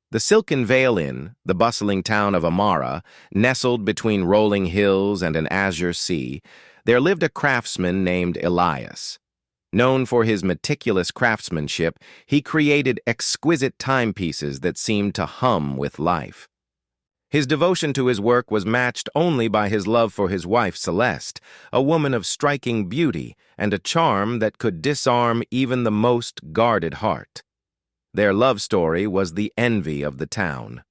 The Silken Vale Inn, the bustling town of Amara, nestled between rolling hills and an azure sea, there lived a craftsman named Elias. Known for his meticulous craftsmanship, he created exquisite timepieces that seemed to hum with life. His devotion to his work was matched only by his love for his wife Celeste, a woman of striking beauty and a charm that could disarm even the most guarded heart. Their love story was the envy of the town.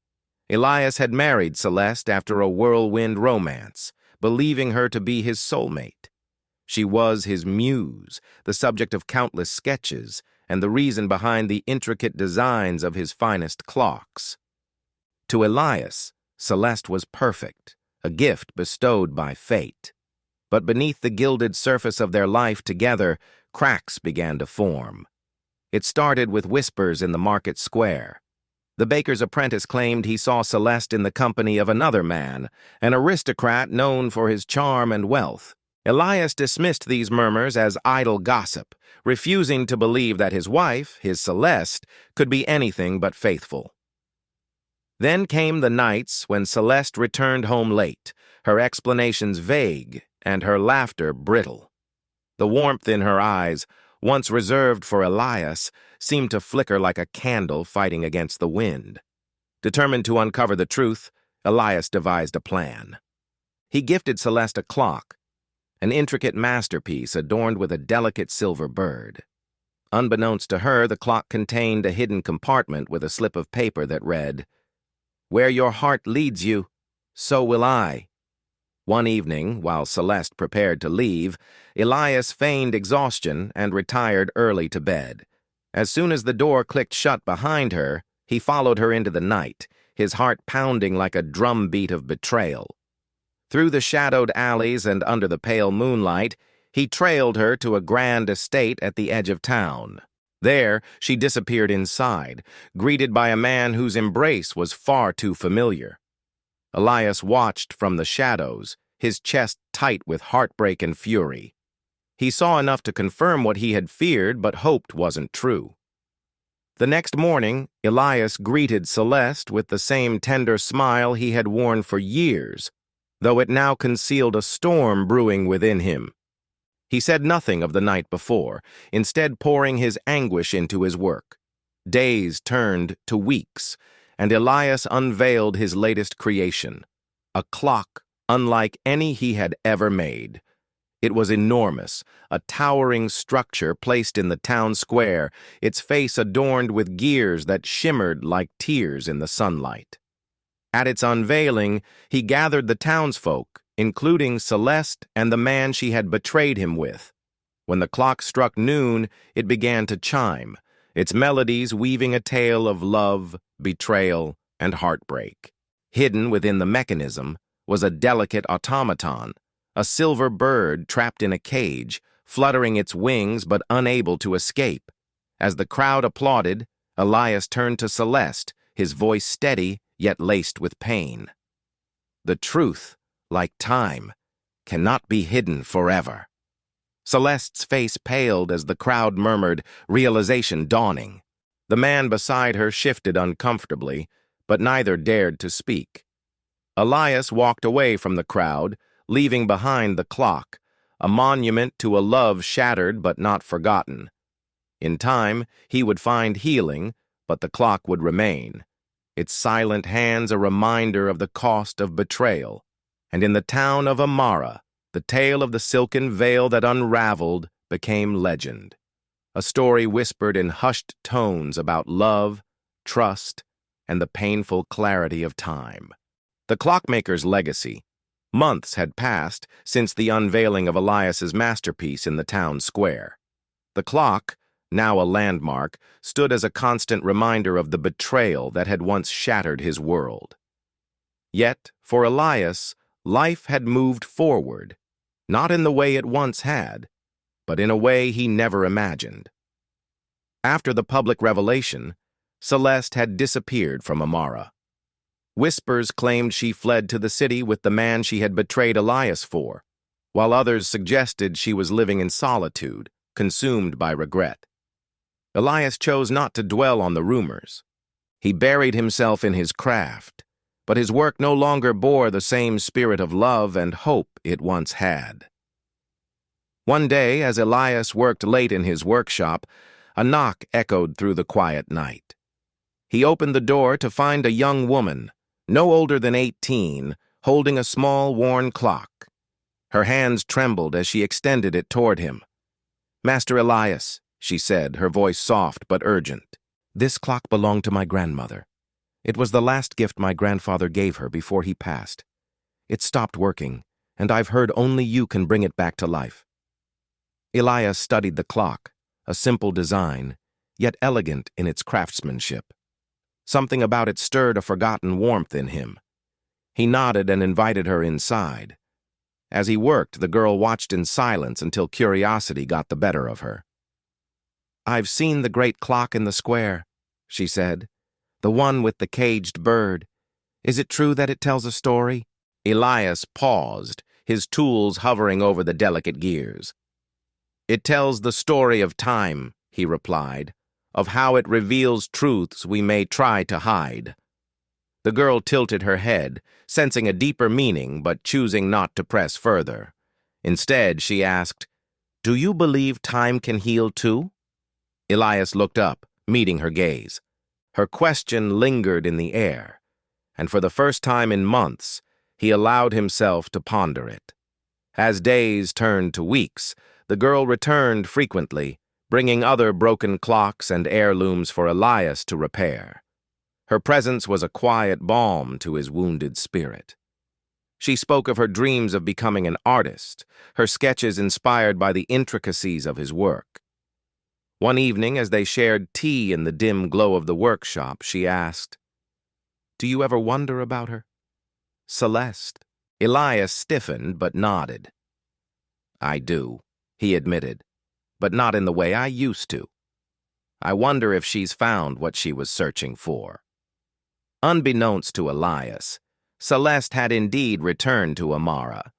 Elias had married Celeste after a whirlwind romance, believing her to be his soulmate. She was his muse, the subject of countless sketches, and the reason behind the intricate designs of his finest clocks. To Elias, Celeste was perfect, a gift bestowed by fate. But beneath the gilded surface of their life together, cracks began to form. It started with whispers in the market square. The baker's apprentice claimed he saw Celeste in the company of another man, an aristocrat known for his charm and wealth. Elias dismissed these murmurs as idle gossip, refusing to believe that his wife, his Celeste, could be anything but faithful. Then came the nights when Celeste returned home late, her explanations vague and her laughter brittle. The warmth in her eyes, once reserved for Elias, seemed to flicker like a candle fighting against the wind. Determined to uncover the truth, Elias devised a plan. He gifted Celeste a clock, an intricate masterpiece adorned with a delicate silver bird. Unbeknownst to her, the clock contained a hidden compartment with a slip of paper that read, "Where your heart leads you, so will I." One evening, while Celeste prepared to leave, Elias feigned exhaustion and retired early to bed. As soon as the door clicked shut behind her, he followed her into the night, his heart pounding like a drumbeat of betrayal. Through the shadowed alleys and under the pale moonlight, he trailed her to a grand estate at the edge of town. There, she disappeared inside, greeted by a man whose embrace was far too familiar. Elias watched from the shadows, his chest tight with heartbreak and fury. He saw enough to confirm what he had feared but hoped wasn't true. The next morning, Elias greeted Celeste with the same tender smile he had worn for years, though it now concealed a storm brewing within him. He said nothing of the night before, instead pouring his anguish into his work. Days turned to weeks, and Elias unveiled his latest creation, a clock unlike any he had ever made. It was enormous, a towering structure placed in the town square, its face adorned with gears that shimmered like tears in the sunlight. At its unveiling, he gathered the townsfolk, including Celeste and the man she had betrayed him with. When the clock struck noon, it began to chime, its melodies weaving a tale of love, betrayal, and heartbreak. Hidden within the mechanism was a delicate automaton, a silver bird trapped in a cage, fluttering its wings but unable to escape. As the crowd applauded, Elias turned to Celeste, his voice steady yet laced with pain. "The truth, like time, cannot be hidden forever." Celeste's face paled as the crowd murmured, realization dawning. The man beside her shifted uncomfortably, but neither dared to speak. Elias walked away from the crowd, leaving behind the clock, a monument to a love shattered but not forgotten. In time, he would find healing, but the clock would remain, its silent hands a reminder of the cost of betrayal. And in the town of Amara, the tale of the silken veil that unraveled became legend, a story whispered in hushed tones about love, trust, and the painful clarity of time. The clockmaker's legacy. Months had passed since the unveiling of Elias's masterpiece in the town square. The clock, now a landmark, stood as a constant reminder of the betrayal that had once shattered his world. Yet, for Elias, life had moved forward, not in the way it once had, but in a way he never imagined. After the public revelation, Celeste had disappeared from Amara. Whispers claimed she fled to the city with the man she had betrayed Elias for, while others suggested she was living in solitude, consumed by regret. Elias chose not to dwell on the rumors. He buried himself in his craft, but his work no longer bore the same spirit of love and hope it once had. One day, as Elias worked late in his workshop, a knock echoed through the quiet night. He opened the door to find a young woman, no older than 18, holding a small, worn clock. Her hands trembled as she extended it toward him. "Master Elias," she said, her voice soft but urgent, "this clock belonged to my grandmother. It was the last gift my grandfather gave her before he passed. It stopped working, and I've heard only you can bring it back to life." Elias studied the clock, a simple design, yet elegant in its craftsmanship. Something about it stirred a forgotten warmth in him. He nodded and invited her inside. As he worked, the girl watched in silence until curiosity got the better of her. "I've seen the great clock in the square," she said. "The one with the caged bird. Is it true that it tells a story?" Elias paused, his tools hovering over the delicate gears. "It tells the story of time," he replied, "of how it reveals truths we may try to hide." The girl tilted her head, sensing a deeper meaning but choosing not to press further. Instead, she asked, "Do you believe time can heal too?" Elias looked up, meeting her gaze. Her question lingered in the air, and for the first time in months, he allowed himself to ponder it. As days turned to weeks, the girl returned frequently, bringing other broken clocks and heirlooms for Elias to repair. Her presence was a quiet balm to his wounded spirit. She spoke of her dreams of becoming an artist, her sketches inspired by the intricacies of his work. One evening, as they shared tea in the dim glow of the workshop, she asked, "Do you ever wonder about her?" "Celeste." Elias stiffened but nodded. "I do," he admitted, "but not in the way I used to. I wonder if she's found what she was searching for." Unbeknownst to Elias, Celeste had indeed returned to Amara,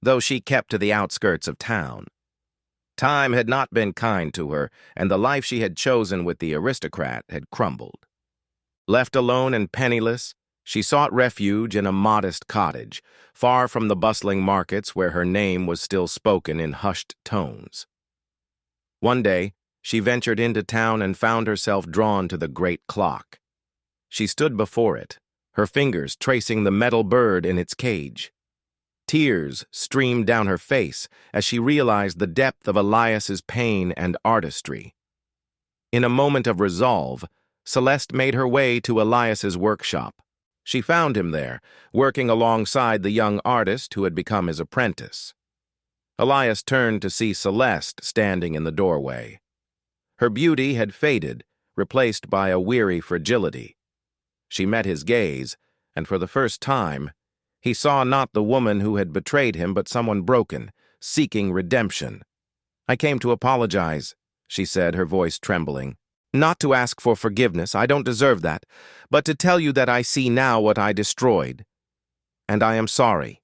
though she kept to the outskirts of town. Time had not been kind to her, and the life she had chosen with the aristocrat had crumbled. Left alone and penniless, she sought refuge in a modest cottage, far from the bustling markets where her name was still spoken in hushed tones. One day, she ventured into town and found herself drawn to the great clock. She stood before it, her fingers tracing the metal bird in its cage. Tears streamed down her face as she realized the depth of Elias's pain and artistry. In a moment of resolve, Celeste made her way to Elias's workshop. She found him there, working alongside the young artist who had become his apprentice. Elias turned to see Celeste standing in the doorway. Her beauty had faded, replaced by a weary fragility. She met his gaze, and for the first time, he saw not the woman who had betrayed him, but someone broken, seeking redemption. "I came to apologize," she said, her voice trembling. "Not to ask for forgiveness, I don't deserve that, but to tell you that I see now what I destroyed. And I am sorry."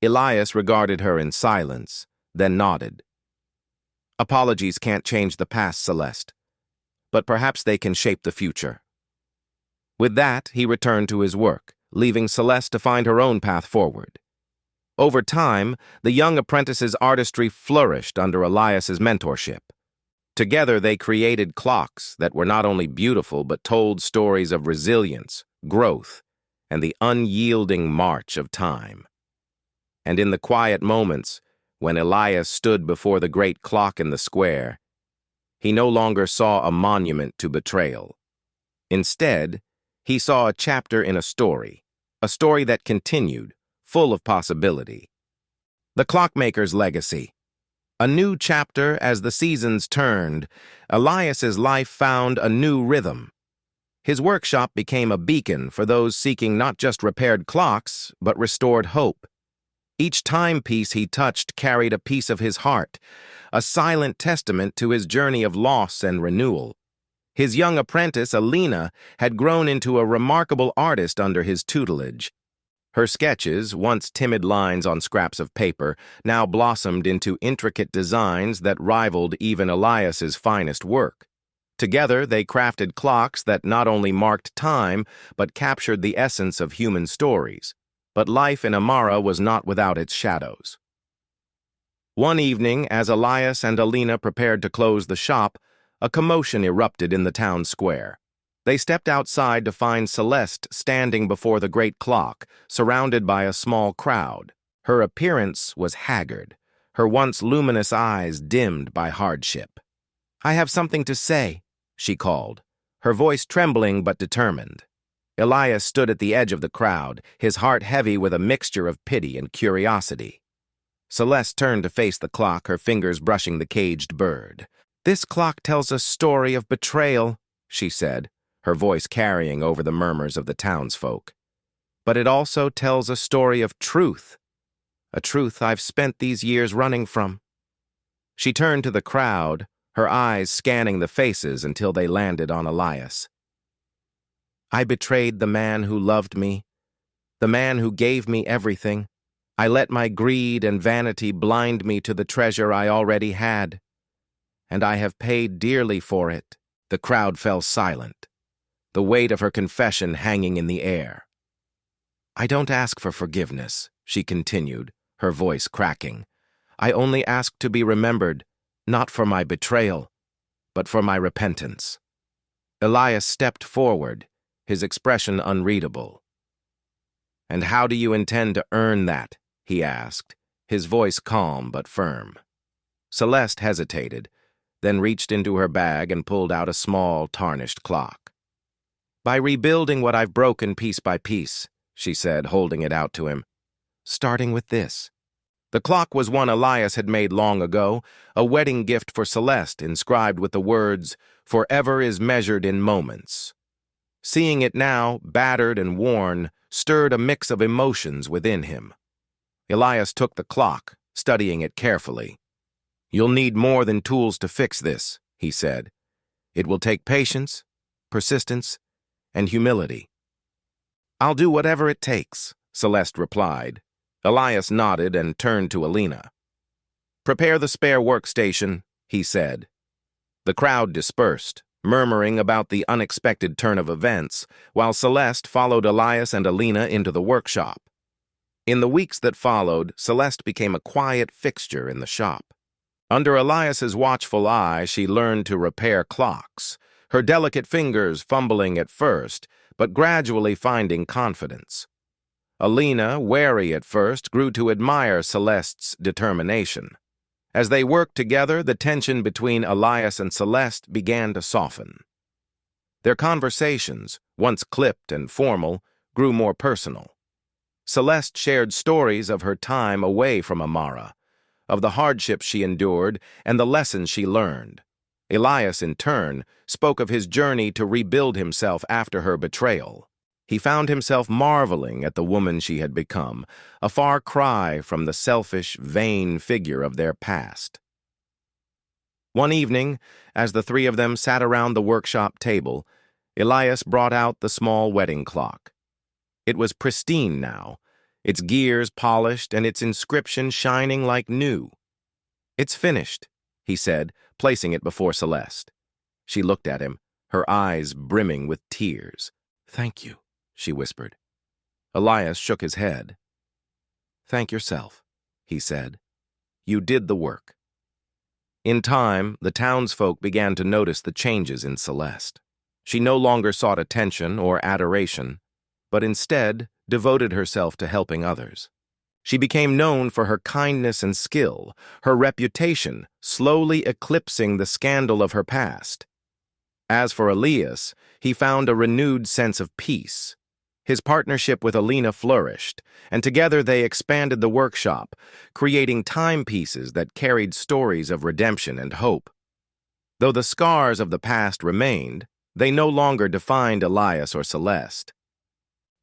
Elias regarded her in silence, then nodded. "Apologies can't change the past, Celeste, but perhaps they can shape the future." With that, he returned to his work, leaving Celeste to find her own path forward. Over time, the young apprentice's artistry flourished under Elias's mentorship. Together, they created clocks that were not only beautiful but told stories of resilience, growth, and the unyielding march of time. And in the quiet moments, when Elias stood before the great clock in the square, he no longer saw a monument to betrayal. Instead, he saw a chapter in a story that continued, full of possibility. The clockmaker's legacy. A new chapter as the seasons turned, Elias's life found a new rhythm. His workshop became a beacon for those seeking not just repaired clocks, but restored hope. Each timepiece he touched carried a piece of his heart, a silent testament to his journey of loss and renewal. His young apprentice, Alina, had grown into a remarkable artist under his tutelage. Her sketches, once timid lines on scraps of paper, now blossomed into intricate designs that rivaled even Elias's finest work. Together, they crafted clocks that not only marked time, but captured the essence of human stories. But life in Amara was not without its shadows. One evening, as Elias and Alina prepared to close the shop, a commotion erupted in the town square. They stepped outside to find Celeste standing before the great clock, surrounded by a small crowd. Her appearance was haggard, her once luminous eyes dimmed by hardship. "I have something to say," she called, her voice trembling but determined. Elias stood at the edge of the crowd, his heart heavy with a mixture of pity and curiosity. Celeste turned to face the clock, her fingers brushing the caged bird. "This clock tells a story of betrayal," she said, her voice carrying over the murmurs of the townsfolk. "But it also tells a story of truth, a truth I've spent these years running from." She turned to the crowd, her eyes scanning the faces until they landed on Elias. "I betrayed the man who loved me, the man who gave me everything. I let my greed and vanity blind me to the treasure I already had. And I have paid dearly for it." The crowd fell silent, the weight of her confession hanging in the air. "I don't ask for forgiveness," she continued, her voice cracking. "I only ask to be remembered, not for my betrayal, but for my repentance." Elias stepped forward, his expression unreadable. "And how do you intend to earn that?" he asked, his voice calm but firm. Celeste hesitated, then reached into her bag and pulled out a small, tarnished clock. "By rebuilding what I've broken piece by piece," she said, holding it out to him. "Starting with this." The clock was one Elias had made long ago, a wedding gift for Celeste inscribed with the words, "Forever is measured in moments." Seeing it now, battered and worn, stirred a mix of emotions within him. Elias took the clock, studying it carefully. "You'll need more than tools to fix this," he said. "It will take patience, persistence, and humility." "I'll do whatever it takes," Celeste replied. Elias nodded and turned to Alina. "Prepare the spare workstation," he said. The crowd dispersed, murmuring about the unexpected turn of events, while Celeste followed Elias and Alina into the workshop. In the weeks that followed, Celeste became a quiet fixture in the shop. Under Elias's watchful eye, she learned to repair clocks, her delicate fingers fumbling at first, but gradually finding confidence. Alina, wary at first, grew to admire Celeste's determination. As they worked together, the tension between Elias and Celeste began to soften. Their conversations, once clipped and formal, grew more personal. Celeste shared stories of her time away from Amara, of the hardships she endured and the lessons she learned. Elias, in turn, spoke of his journey to rebuild himself after her betrayal. He found himself marveling at the woman she had become, a far cry from the selfish, vain figure of their past. One evening, as the three of them sat around the workshop table, Elias brought out the small wedding clock. It was pristine now, its gears polished and its inscription shining like new. "It's finished," he said, placing it before Celeste. She looked at him, her eyes brimming with tears. "Thank you," she whispered. Elias shook his head. "Thank yourself," he said. "You did the work." In time, the townsfolk began to notice the changes in Celeste. She no longer sought attention or adoration, but instead devoted herself to helping others. She became known for her kindness and skill, her reputation slowly eclipsing the scandal of her past. As for Elias, he found a renewed sense of peace. His partnership with Alina flourished, and together they expanded the workshop, creating timepieces that carried stories of redemption and hope. Though the scars of the past remained, they no longer defined Elias or Celeste.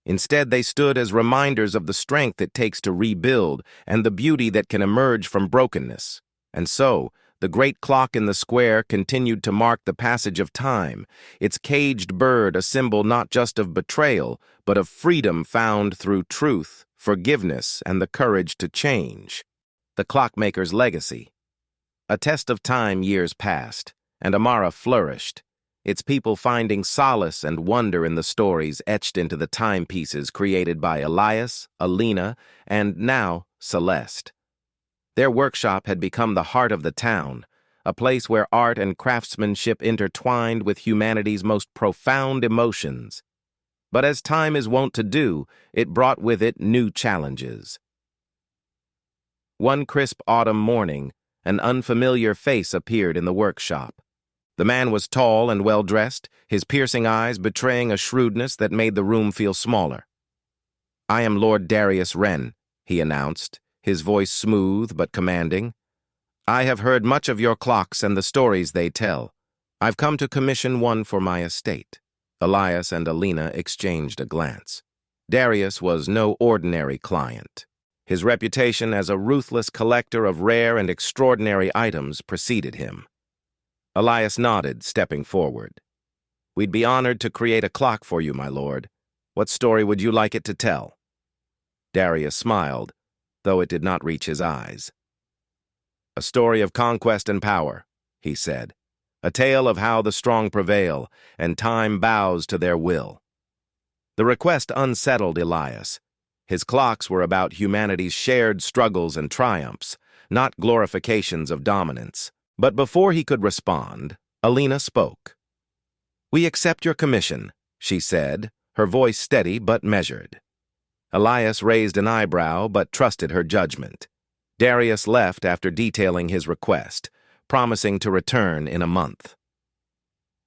Instead, they stood as reminders of the strength it takes to rebuild and the beauty that can emerge from brokenness. And so, the great clock in the square continued to mark the passage of time, its caged bird a symbol not just of betrayal, but of freedom found through truth, forgiveness, and the courage to change. The clockmaker's legacy. A test of time years passed, and Amara flourished, its people finding solace and wonder in the stories etched into the timepieces created by Elias, Alina, and now Celeste. Their workshop had become the heart of the town, a place where art and craftsmanship intertwined with humanity's most profound emotions. But as time is wont to do, it brought with it new challenges. One crisp autumn morning, an unfamiliar face appeared in the workshop. The man was tall and well-dressed, his piercing eyes betraying a shrewdness that made the room feel smaller. "I am Lord Darius Wren," he announced, his voice smooth but commanding. "I have heard much of your clocks and the stories they tell. I've come to commission one for my estate." Elias and Alina exchanged a glance. Darius was no ordinary client. His reputation as a ruthless collector of rare and extraordinary items preceded him. Elias nodded, stepping forward. "We'd be honored to create a clock for you, my lord. What story would you like it to tell?" Darius smiled, though it did not reach his eyes. "A story of conquest and power," he said. "A tale of how the strong prevail, and time bows to their will." The request unsettled Elias. His clocks were about humanity's shared struggles and triumphs, not glorifications of dominance. But before he could respond, Alina spoke. "We accept your commission," she said, her voice steady but measured. Elias raised an eyebrow but trusted her judgment. Darius left after detailing his request, promising to return in a month.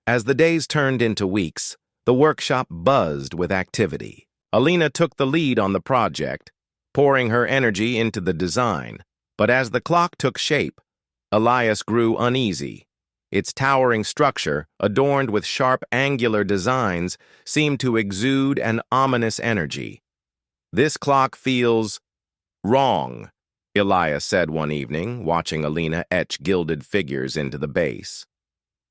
As the days turned into weeks, the workshop buzzed with activity. Alina took the lead on the project, pouring her energy into the design. But as the clock took shape, Elias grew uneasy. Its towering structure, adorned with sharp angular designs, seemed to exude an ominous energy. "This clock feels wrong," Elias said one evening, watching Alina etch gilded figures into the base.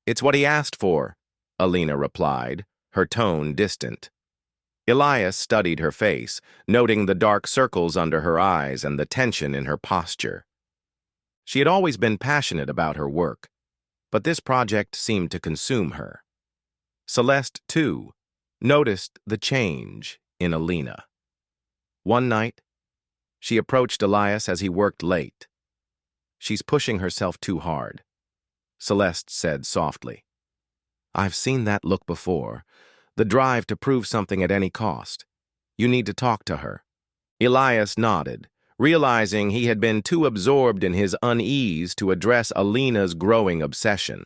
"It's what he asked for," Alina replied, her tone distant. Elias studied her face, noting the dark circles under her eyes and the tension in her posture. She had always been passionate about her work, but this project seemed to consume her. Celeste, too, noticed the change in Alina. One night, she approached Elias as he worked late. "She's pushing herself too hard," Celeste said softly. "I've seen that look before, the drive to prove something at any cost. You need to talk to her." Elias nodded, realizing he had been too absorbed in his unease to address Alina's growing obsession.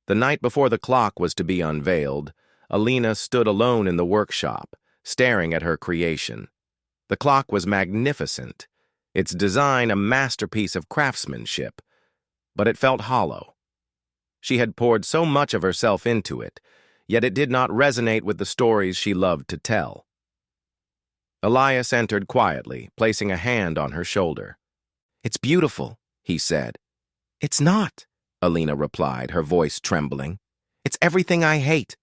The night before the clock was to be unveiled, Alina stood alone in the workshop, staring at her creation. The clock was magnificent, its design a masterpiece of craftsmanship, but it felt hollow. She had poured so much of herself into it, yet it did not resonate with the stories she loved to tell. Elias entered quietly, placing a hand on her shoulder. "It's beautiful," he said. "It's not," Alina replied, her voice trembling. "It's everything I hate.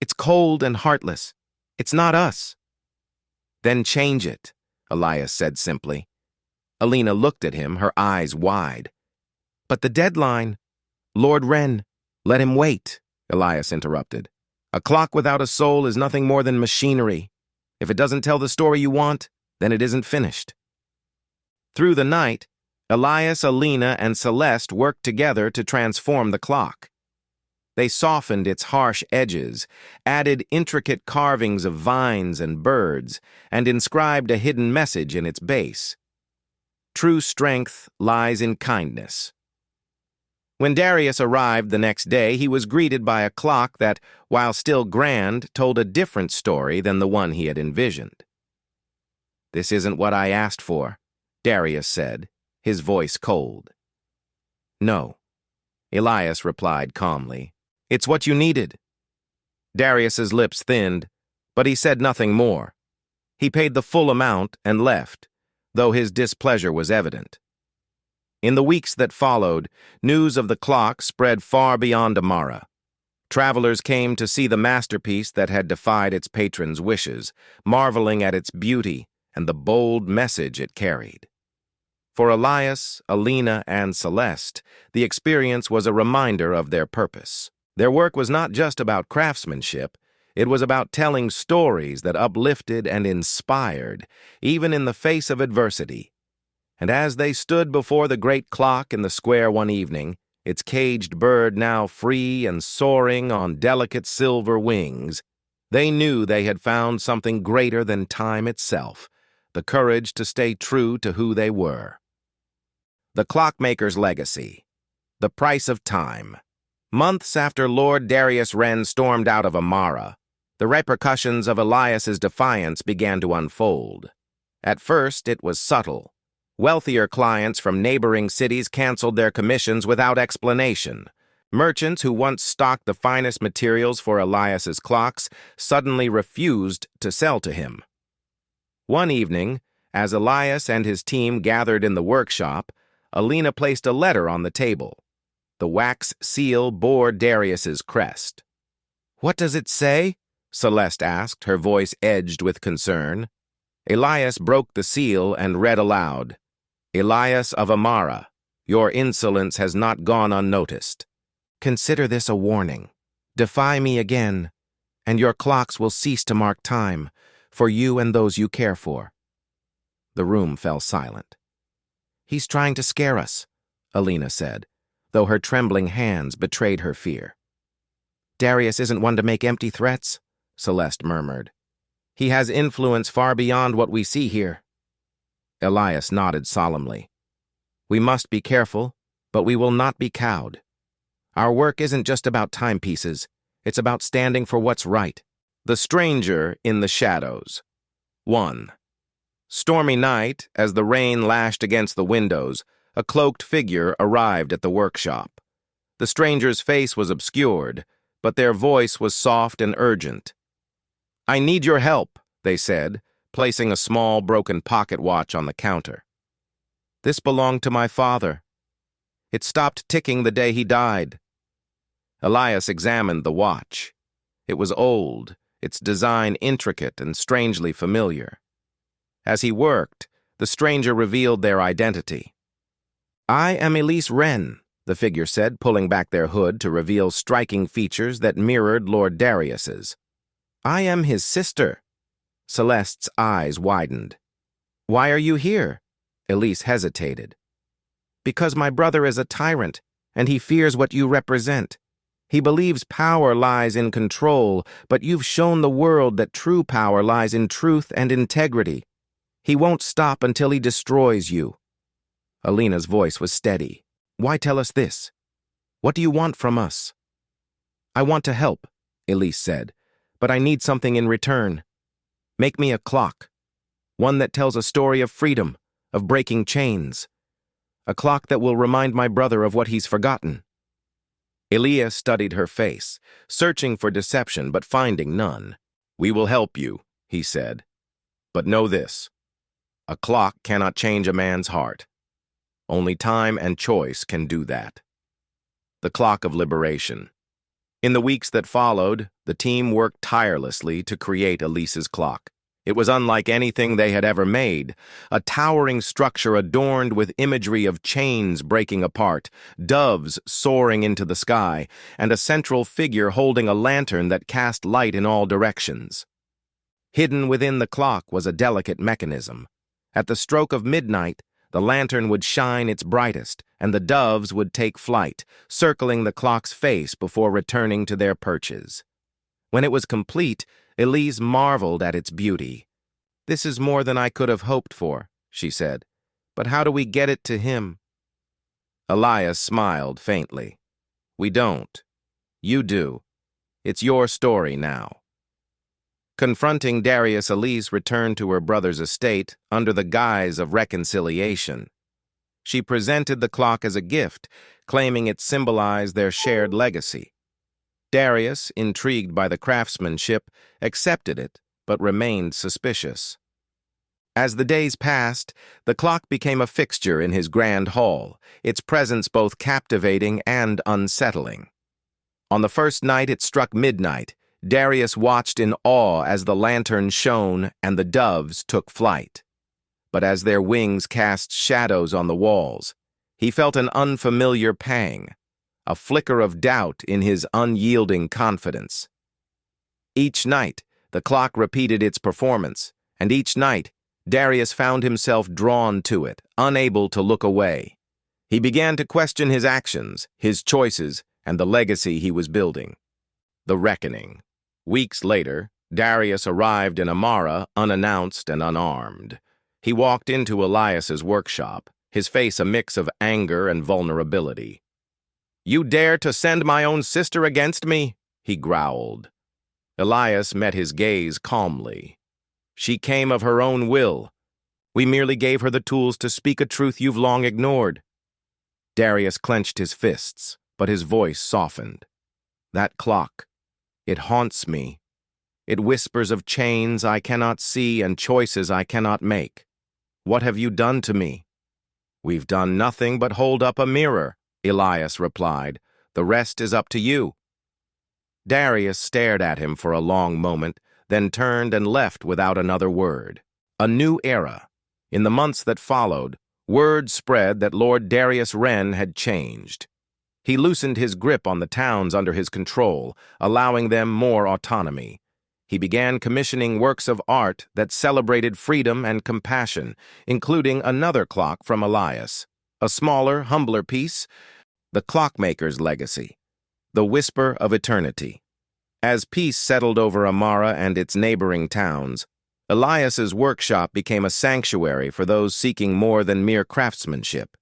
It's cold and heartless. It's not us." "Then change it," Elias said simply. Alina looked at him, her eyes wide. "But the deadline—" "Lord Wren, let him wait," Elias interrupted. "A clock without a soul is nothing more than machinery. If it doesn't tell the story you want, then it isn't finished." Through the night, Elias, Alina, and Celeste worked together to transform the clock. They softened its harsh edges, added intricate carvings of vines and birds, and inscribed a hidden message in its base. True strength lies in kindness. When Darius arrived the next day, he was greeted by a clock that, while still grand, told a different story than the one he had envisioned. "This isn't what I asked for," Darius said, his voice cold. "No," Elias replied calmly. "It's what you needed." Darius's lips thinned, but he said nothing more. He paid the full amount and left, though his displeasure was evident. In the weeks that followed, news of the clock spread far beyond Amara. Travelers came to see the masterpiece that had defied its patrons' wishes, marveling at its beauty and the bold message it carried. For Elias, Alina, and Celeste, the experience was a reminder of their purpose. Their work was not just about craftsmanship, it was about telling stories that uplifted and inspired, even in the face of adversity. And as they stood before the great clock in the square one evening, its caged bird now free and soaring on delicate silver wings, they knew they had found something greater than time itself, the courage to stay true to who they were. The Clockmaker's Legacy. The Price of Time. Months after Lord Darius Wren stormed out of Amara, the repercussions of Elias's defiance began to unfold. At first, it was subtle. Wealthier clients from neighboring cities canceled their commissions without explanation. Merchants who once stocked the finest materials for Elias's clocks suddenly refused to sell to him. One evening, as Elias and his team gathered in the workshop, Alina placed a letter on the table. The wax seal bore Darius's crest. "What does it say?" Celeste asked, her voice edged with concern. Elias broke the seal and read aloud, "Elias of Amara, your insolence has not gone unnoticed. Consider this a warning. Defy me again, and your clocks will cease to mark time for you and those you care for." The room fell silent. "He's trying to scare us," Alina said, though her trembling hands betrayed her fear. "Darius isn't one to make empty threats," Celeste murmured. "He has influence far beyond what we see here." Elias nodded solemnly. "We must be careful, but we will not be cowed. Our work isn't just about timepieces. It's about standing for what's right." The Stranger in the Shadows. 1. Stormy night, as the rain lashed against the windows, a cloaked figure arrived at the workshop. The stranger's face was obscured, but their voice was soft and urgent. "I need your help," they said, placing a small broken pocket watch on the counter. "This belonged to my father. It stopped ticking the day he died." Elias examined the watch. It was old, its design intricate and strangely familiar. As he worked, the stranger revealed their identity. "I am Elise Wren," the figure said, pulling back their hood to reveal striking features that mirrored Lord Darius's. "I am his sister." Celeste's eyes widened. "Why are you here?" Elise hesitated. "Because my brother is a tyrant, and he fears what you represent. He believes power lies in control, but you've shown the world that true power lies in truth and integrity. He won't stop until he destroys you." Alina's voice was steady. "Why tell us this? What do you want from us?" "I want to help," Elise said, "but I need something in return. Make me a clock. One that tells a story of freedom, of breaking chains. A clock that will remind my brother of what he's forgotten." Elias studied her face, searching for deception but finding none. "We will help you," he said. "But know this. A clock cannot change a man's heart. Only time and choice can do that." The Clock of Liberation. In the weeks that followed, the team worked tirelessly to create Elise's clock. It was unlike anything they had ever made, a towering structure adorned with imagery of chains breaking apart, doves soaring into the sky, and a central figure holding a lantern that cast light in all directions. Hidden within the clock was a delicate mechanism. At the stroke of midnight, the lantern would shine its brightest, and the doves would take flight, circling the clock's face before returning to their perches. When it was complete, Elise marveled at its beauty. "This is more than I could have hoped for," she said. "But how do we get it to him?" Elias smiled faintly. "We don't. You do. It's your story now." Confronting Darius, Elise returned to her brother's estate under the guise of reconciliation. She presented the clock as a gift, claiming it symbolized their shared legacy. Darius, intrigued by the craftsmanship, accepted it, but remained suspicious. As the days passed, the clock became a fixture in his grand hall, its presence both captivating and unsettling. On the first night it struck midnight, Darius watched in awe as the lantern shone and the doves took flight. But as their wings cast shadows on the walls, he felt an unfamiliar pang. a flicker of doubt in his unyielding confidence. Each night, the clock repeated its performance, and each night, Darius found himself drawn to it, unable to look away. He began to question his actions, his choices, and the legacy he was building. The reckoning. Weeks later, Darius arrived in Amara unannounced and unarmed. He walked into Elias's workshop, his face a mix of anger and vulnerability. "You dare to send my own sister against me?" he growled. Elias met his gaze calmly. "She came of her own will. We merely gave her the tools to speak a truth you've long ignored." Darius clenched his fists, but his voice softened. "That clock, it haunts me. It whispers of chains I cannot see and choices I cannot make. What have you done to me?" "We've done nothing but hold up a mirror," Elias replied. "The rest is up to you." Darius stared at him for a long moment, then turned and left without another word. A new era. In the months that followed, word spread that Lord Darius Wren had changed. He loosened his grip on the towns under his control, allowing them more autonomy. He began commissioning works of art that celebrated freedom and compassion, including another clock from Elias, a smaller, humbler piece, the clockmaker's legacy, the whisper of eternity. As peace settled over Amara and its neighboring towns, Elias's workshop became a sanctuary for those seeking more than mere craftsmanship.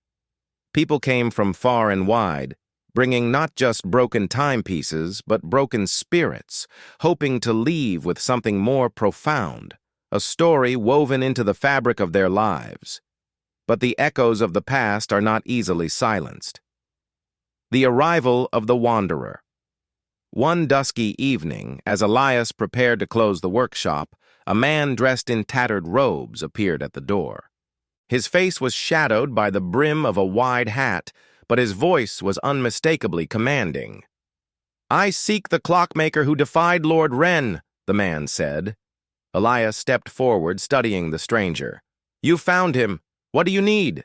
People came from far and wide, bringing not just broken timepieces, but broken spirits, hoping to leave with something more profound, a story woven into the fabric of their lives. But the echoes of the past are not easily silenced. The arrival of the wanderer. One dusky evening, as Elias prepared to close the workshop, a man dressed in tattered robes appeared at the door. His face was shadowed by the brim of a wide hat, but his voice was unmistakably commanding. "I seek the clockmaker who defied Lord Wren," the man said. Elias stepped forward, studying the stranger. "You found him. What do you need?"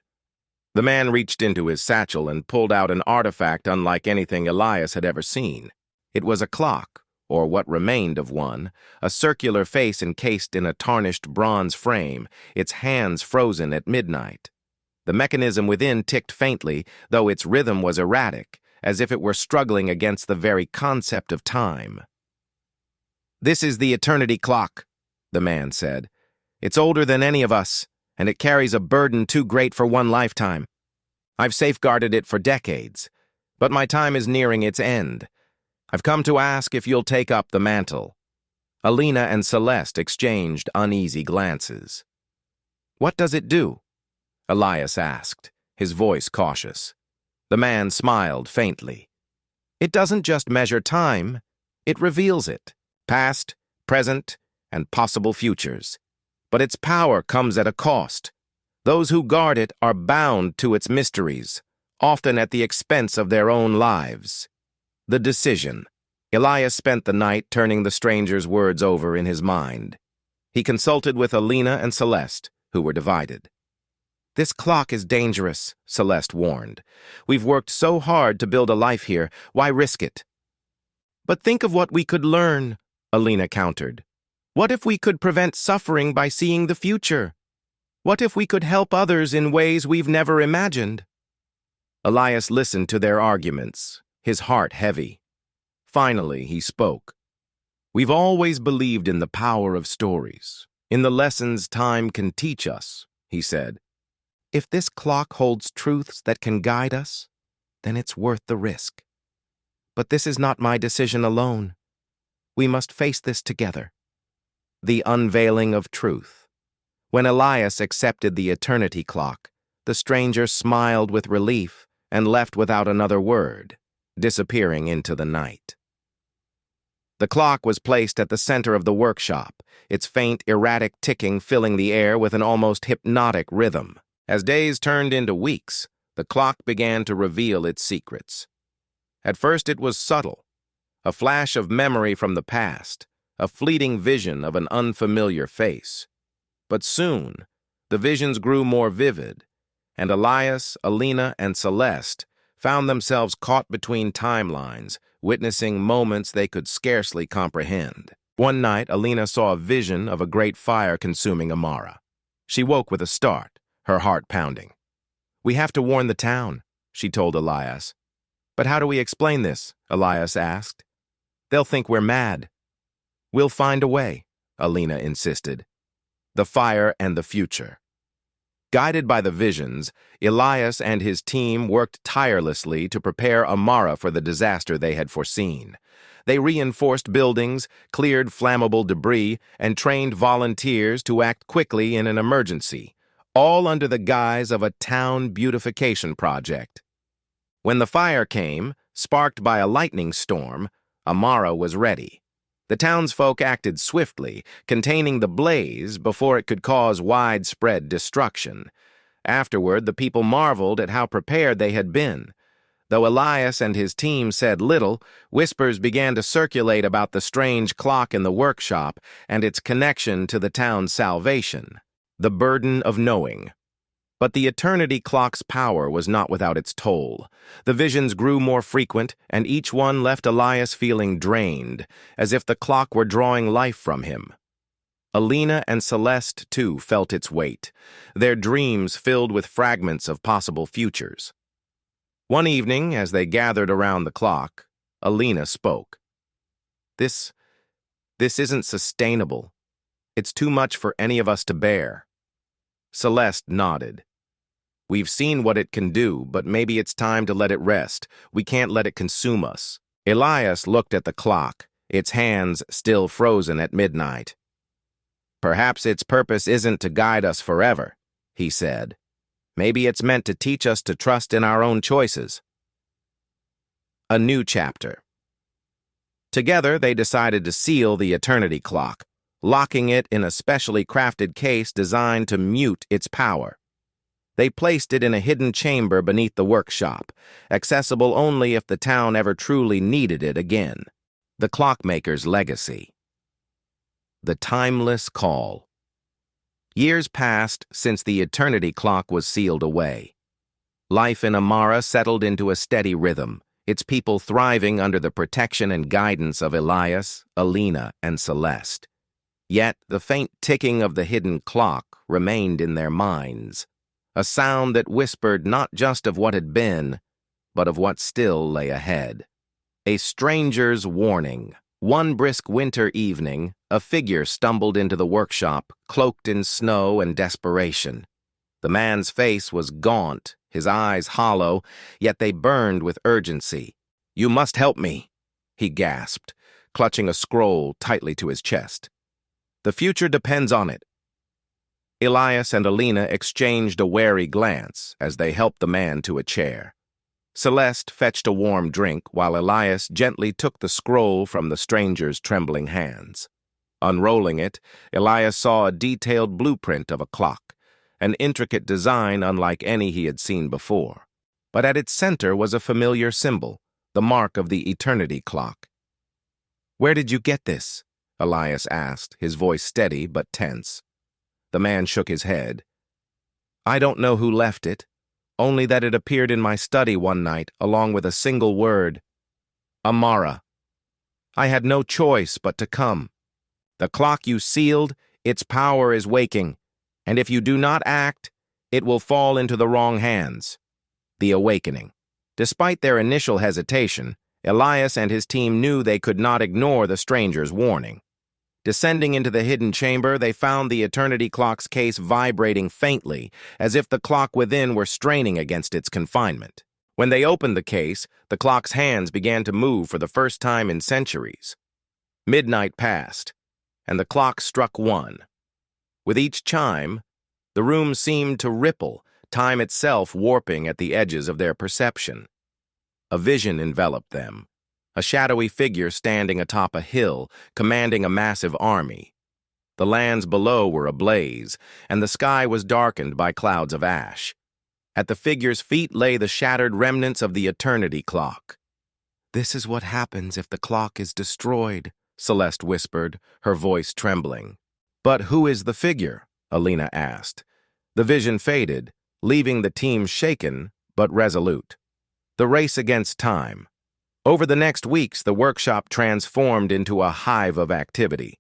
The man reached into his satchel and pulled out an artifact unlike anything Elias had ever seen. It was a clock, or what remained of one, a circular face encased in a tarnished bronze frame, its hands frozen at midnight. The mechanism within ticked faintly, though its rhythm was erratic, as if it were struggling against the very concept of time. "This is the eternity clock," the man said. "It's older than any of us, and it carries a burden too great for one lifetime. I've safeguarded it for decades, but my time is nearing its end. I've come to ask if you'll take up the mantle." Alina and Celeste exchanged uneasy glances. "What does it do?" Elias asked, his voice cautious. The man smiled faintly. "It doesn't just measure time, it reveals it, past, present, and possible futures. But its power comes at a cost. Those who guard it are bound to its mysteries, often at the expense of their own lives." The decision. Elias spent the night turning the stranger's words over in his mind. He consulted with Alina and Celeste, who were divided. "This clock is dangerous," Celeste warned. "We've worked so hard to build a life here. Why risk it?" "But think of what we could learn," Alina countered. "What if we could prevent suffering by seeing the future? What if we could help others in ways we've never imagined?" Elias listened to their arguments, his heart heavy. Finally, he spoke. "We've always believed in the power of stories, in the lessons time can teach us," he said. "If this clock holds truths that can guide us, then it's worth the risk. But this is not my decision alone. We must face this together." The unveiling of truth. When Elias accepted the eternity clock, the stranger smiled with relief and left without another word, disappearing into the night. The clock was placed at the center of the workshop, its faint, erratic ticking filling the air with an almost hypnotic rhythm. As days turned into weeks, the clock began to reveal its secrets. At first it was subtle, a flash of memory from the past, a fleeting vision of an unfamiliar face. But soon, the visions grew more vivid, and Elias, Alina, and Celeste found themselves caught between timelines, witnessing moments they could scarcely comprehend. One night, Alina saw a vision of a great fire consuming Amara. She woke with a start, her heart pounding. "We have to warn the town," she told Elias. "But how do we explain this?" Elias asked. "They'll think we're mad." "We'll find a way," Alina insisted. The fire and the future. Guided by the visions, Elias and his team worked tirelessly to prepare Amara for the disaster they had foreseen. They reinforced buildings, cleared flammable debris, and trained volunteers to act quickly in an emergency, all under the guise of a town beautification project. When the fire came, sparked by a lightning storm, Amara was ready. The townsfolk acted swiftly, containing the blaze before it could cause widespread destruction. Afterward, the people marveled at how prepared they had been. Though Elias and his team said little, whispers began to circulate about the strange clock in the workshop and its connection to the town's salvation. The burden of knowing. But the eternity clock's power was not without its toll. The visions grew more frequent, and each one left Elias feeling drained, as if the clock were drawing life from him. Alina and Celeste, too, felt its weight, their dreams filled with fragments of possible futures. One evening, as they gathered around the clock, Alina spoke. This isn't sustainable. It's too much for any of us to bear." Celeste nodded. "We've seen what it can do, but maybe it's time to let it rest. We can't let it consume us." Elias looked at the clock, its hands still frozen at midnight. "Perhaps its purpose isn't to guide us forever," he said. "Maybe it's meant to teach us to trust in our own choices." A new chapter. Together, they decided to seal the eternity clock, locking it in a specially crafted case designed to mute its power. They placed it in a hidden chamber beneath the workshop, accessible only if the town ever truly needed it again. The clockmaker's legacy. The timeless call. Years passed since the eternity clock was sealed away. Life in Amara settled into a steady rhythm, its people thriving under the protection and guidance of Elias, Alina, and Celeste. Yet the faint ticking of the hidden clock remained in their minds, a sound that whispered not just of what had been, but of what still lay ahead. A stranger's warning. One brisk winter evening, a figure stumbled into the workshop, cloaked in snow and desperation. The man's face was gaunt, his eyes hollow, yet they burned with urgency. "You must help me," he gasped, clutching a scroll tightly to his chest. "The future depends on it." Elias and Alina exchanged a wary glance as they helped the man to a chair. Celeste fetched a warm drink while Elias gently took the scroll from the stranger's trembling hands. Unrolling it, Elias saw a detailed blueprint of a clock, an intricate design unlike any he had seen before. But at its center was a familiar symbol, the mark of the eternity clock. "Where did you get this?" Elias asked, his voice steady but tense. The man shook his head. "I don't know who left it, only that it appeared in my study one night along with a single word. Amara. I had no choice but to come. The clock you sealed, its power is waking, and if you do not act, it will fall into the wrong hands." The awakening. Despite their initial hesitation, Elias and his team knew they could not ignore the stranger's warning. Descending into the hidden chamber, they found the eternity clock's case vibrating faintly, as if the clock within were straining against its confinement. When they opened the case, the clock's hands began to move for the first time in centuries. Midnight passed, and the clock struck 1. With each chime, the room seemed to ripple, time itself warping at the edges of their perception. A vision enveloped them. A shadowy figure standing atop a hill, commanding a massive army. The lands below were ablaze, and the sky was darkened by clouds of ash. At the figure's feet lay the shattered remnants of the eternity clock. "This is what happens if the clock is destroyed," Celeste whispered, her voice trembling. "But who is the figure?" Alina asked. The vision faded, leaving the team shaken but resolute. The race against time. Over the next weeks, the workshop transformed into a hive of activity.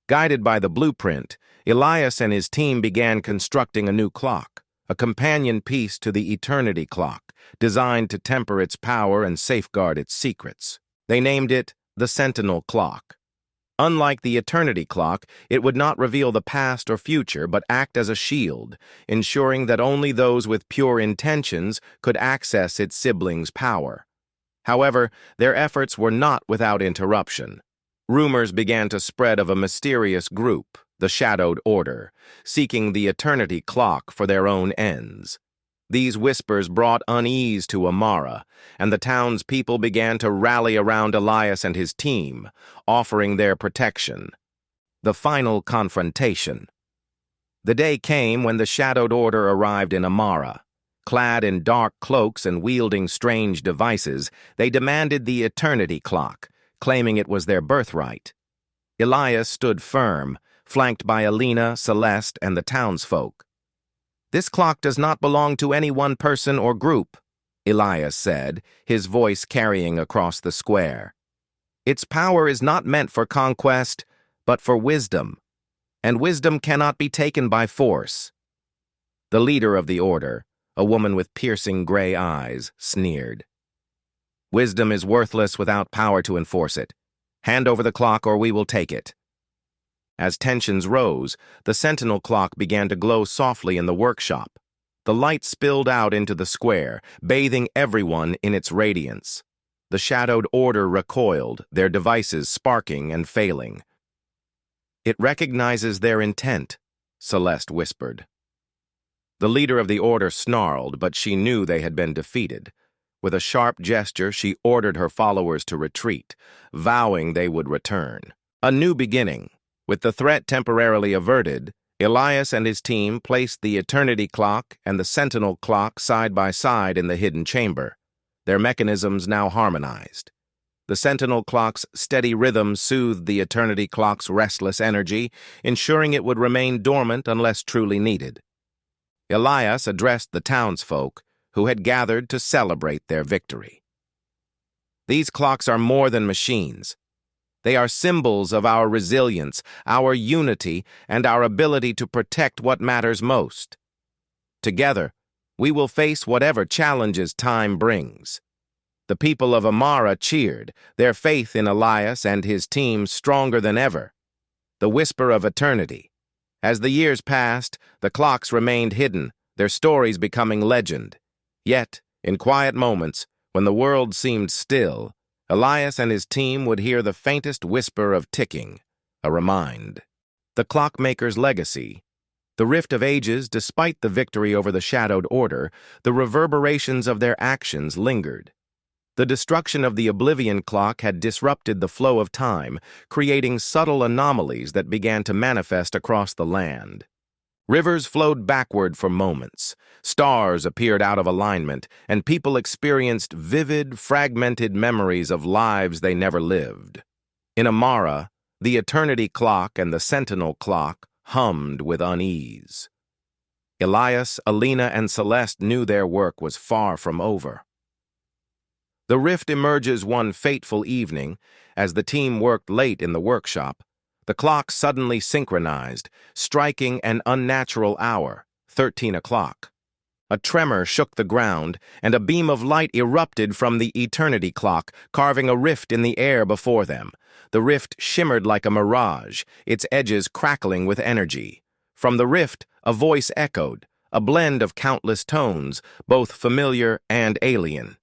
Guided by the blueprint, Elias and his team began constructing a new clock, a companion piece to the eternity clock, designed to temper its power and safeguard its secrets. They named it the Sentinel Clock. Unlike the eternity clock, it would not reveal the past or future, but act as a shield, ensuring that only those with pure intentions could access its siblings' power. However, their efforts were not without interruption. Rumors began to spread of a mysterious group, the Shadowed Order, seeking the eternity clock for their own ends. These whispers brought unease to Amara, and the town's people began to rally around Elias and his team, offering their protection. The final confrontation. The day came when the Shadowed Order arrived in Amara. Clad in dark cloaks and wielding strange devices, they demanded the eternity clock, claiming it was their birthright. Elias stood firm, flanked by Alina, Celeste, and the townsfolk. "This clock does not belong to any one person or group," Elias said, his voice carrying across the square. "Its power is not meant for conquest, but for wisdom, and wisdom cannot be taken by force." The leader of the order, a woman with piercing gray eyes, sneered. "Wisdom is worthless without power to enforce it. Hand over the clock or we will take it." As tensions rose, the sentinel clock began to glow softly in the workshop. The light spilled out into the square, bathing everyone in its radiance. The Shadowed Order recoiled, their devices sparking and failing. "It recognizes their intent," Celeste whispered. The leader of the order snarled, but she knew they had been defeated. With a sharp gesture, she ordered her followers to retreat, vowing they would return. A new beginning. With the threat temporarily averted, Elias and his team placed the eternity clock and the sentinel clock side by side in the hidden chamber, their mechanisms now harmonized. The sentinel clock's steady rhythm soothed the eternity clock's restless energy, ensuring it would remain dormant unless truly needed. Elias addressed the townsfolk, who had gathered to celebrate their victory. "These clocks are more than machines. They are symbols of our resilience, our unity, and our ability to protect what matters most. Together, we will face whatever challenges time brings." The people of Amara cheered, their faith in Elias and his team stronger than ever. The whisper of eternity. As the years passed, the clocks remained hidden, their stories becoming legend. Yet, in quiet moments, when the world seemed still, Elias and his team would hear the faintest whisper of ticking, a remind. The clockmaker's legacy. The rift of ages, despite the victory over the Shadowed Order, the reverberations of their actions lingered. The destruction of the Oblivion clock had disrupted the flow of time, creating subtle anomalies that began to manifest across the land. Rivers flowed backward for moments, stars appeared out of alignment, and people experienced vivid, fragmented memories of lives they never lived. In Amara, the eternity clock and the sentinel clock hummed with unease. Elias, Alina, and Celeste knew their work was far from over. The rift emerges one fateful evening, as the team worked late in the workshop. The clock suddenly synchronized, striking an unnatural hour, 13 o'clock. A tremor shook the ground, and a beam of light erupted from the eternity clock, carving a rift in the air before them. The rift shimmered like a mirage, its edges crackling with energy. From the rift, a voice echoed, a blend of countless tones, both familiar and alien.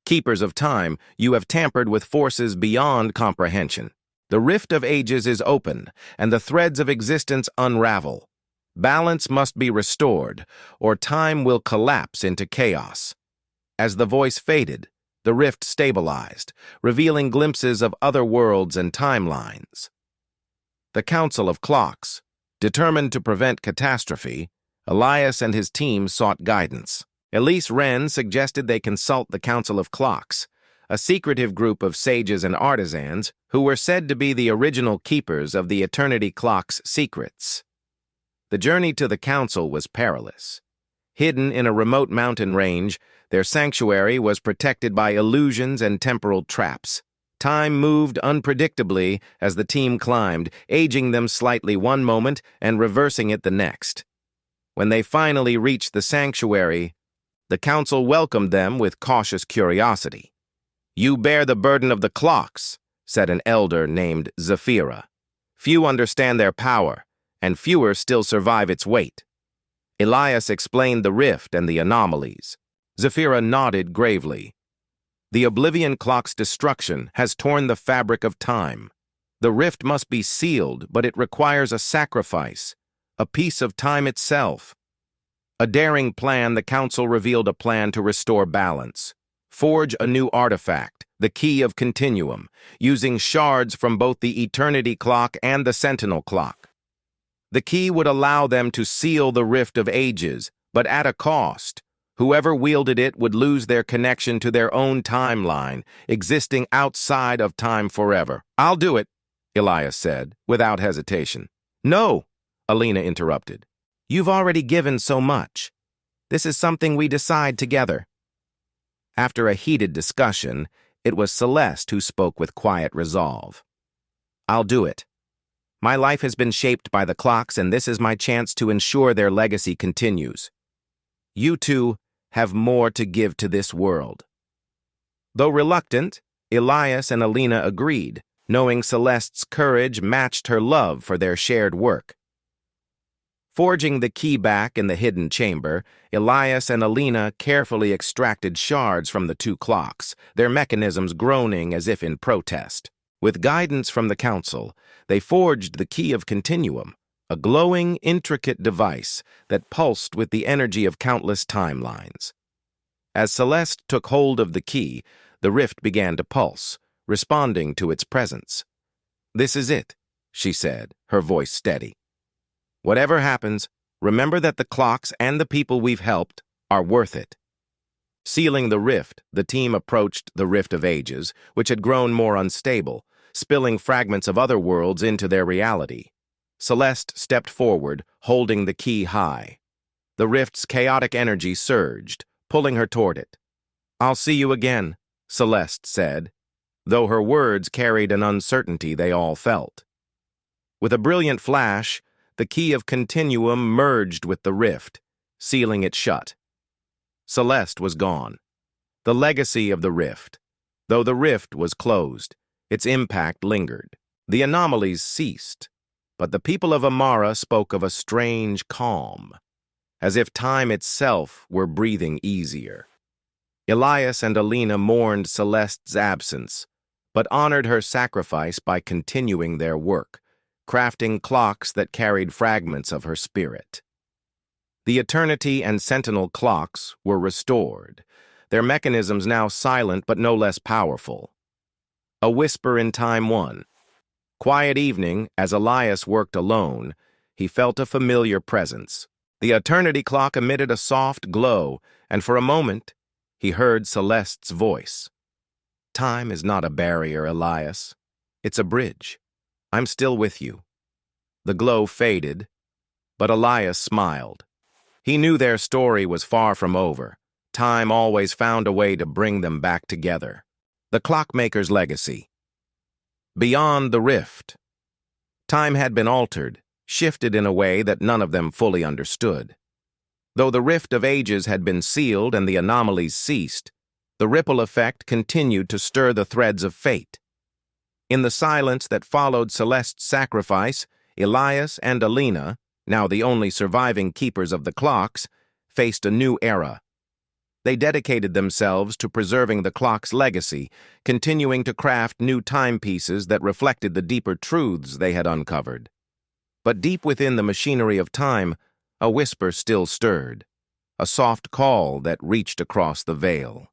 "Keepers of time, you have tampered with forces beyond comprehension. The rift of ages is open, and the threads of existence unravel. Balance must be restored, or time will collapse into chaos." As the voice faded, the rift stabilized, revealing glimpses of other worlds and timelines. The Council of Clocks. Determined to prevent catastrophe, Elias and his team sought guidance. Elise Wren suggested they consult the Council of Clocks, a secretive group of sages and artisans who were said to be the original keepers of the eternity clock's secrets. The journey to the council was perilous. Hidden in a remote mountain range, their sanctuary was protected by illusions and temporal traps. Time moved unpredictably as the team climbed, aging them slightly one moment and reversing it the next. When they finally reached the sanctuary, the council welcomed them with cautious curiosity. "You bear the burden of the clocks," said an elder named Zephyra. "Few understand their power, and fewer still survive its weight." Elias explained the rift and the anomalies. Zephyra nodded gravely. "The Oblivion Clock's destruction has torn the fabric of time. The rift must be sealed, but it requires a sacrifice, a piece of time itself." A daring plan, the council revealed a plan to restore balance. Forge a new artifact, the Key of Continuum, using shards from both the Eternity Clock and the Sentinel Clock. The key would allow them to seal the Rift of Ages, but at a cost. Whoever wielded it would lose their connection to their own timeline, existing outside of time forever. "I'll do it," Elias said, without hesitation. "No," Alina interrupted. "You've already given so much. This is something we decide together." After a heated discussion, it was Celeste who spoke with quiet resolve. "I'll do it. My life has been shaped by the clocks, and this is my chance to ensure their legacy continues. You two have more to give to this world." Though reluctant, Elias and Alina agreed, knowing Celeste's courage matched her love for their shared work. Forging the key back in the hidden chamber, Elias and Alina carefully extracted shards from the two clocks, their mechanisms groaning as if in protest. With guidance from the council, they forged the Key of Continuum, a glowing, intricate device that pulsed with the energy of countless timelines. As Celeste took hold of the key, the rift began to pulse, responding to its presence. "This is it," she said, her voice steady. "Whatever happens, remember that the clocks and the people we've helped are worth it." Sealing the rift, the team approached the Rift of Ages, which had grown more unstable, spilling fragments of other worlds into their reality. Celeste stepped forward, holding the key high. The rift's chaotic energy surged, pulling her toward it. "I'll see you again," Celeste said, though her words carried an uncertainty they all felt. With a brilliant flash, the Key of Continuum merged with the rift, sealing it shut. Celeste was gone. The legacy of the rift. Though the rift was closed, its impact lingered. The anomalies ceased, but the people of Amara spoke of a strange calm, as if time itself were breathing easier. Elias and Alina mourned Celeste's absence, but honored her sacrifice by continuing their work, crafting clocks that carried fragments of her spirit. The Eternity and Sentinel clocks were restored, their mechanisms now silent but no less powerful. A whisper in time one. Quiet evening, as Elias worked alone, he felt a familiar presence. The Eternity clock emitted a soft glow, and for a moment, he heard Celeste's voice. "Time is not a barrier, Elias. It's a bridge. I'm still with you." The glow faded, but Elias smiled. He knew their story was far from over. Time always found a way to bring them back together. The clockmaker's legacy. Beyond the rift. Time had been altered, shifted in a way that none of them fully understood. Though the Rift of Ages had been sealed and the anomalies ceased, the ripple effect continued to stir the threads of fate. In the silence that followed Celeste's sacrifice, Elias and Alina, now the only surviving keepers of the clocks, faced a new era. They dedicated themselves to preserving the clock's legacy, continuing to craft new timepieces that reflected the deeper truths they had uncovered. But deep within the machinery of time, a whisper still stirred, a soft call that reached across the veil.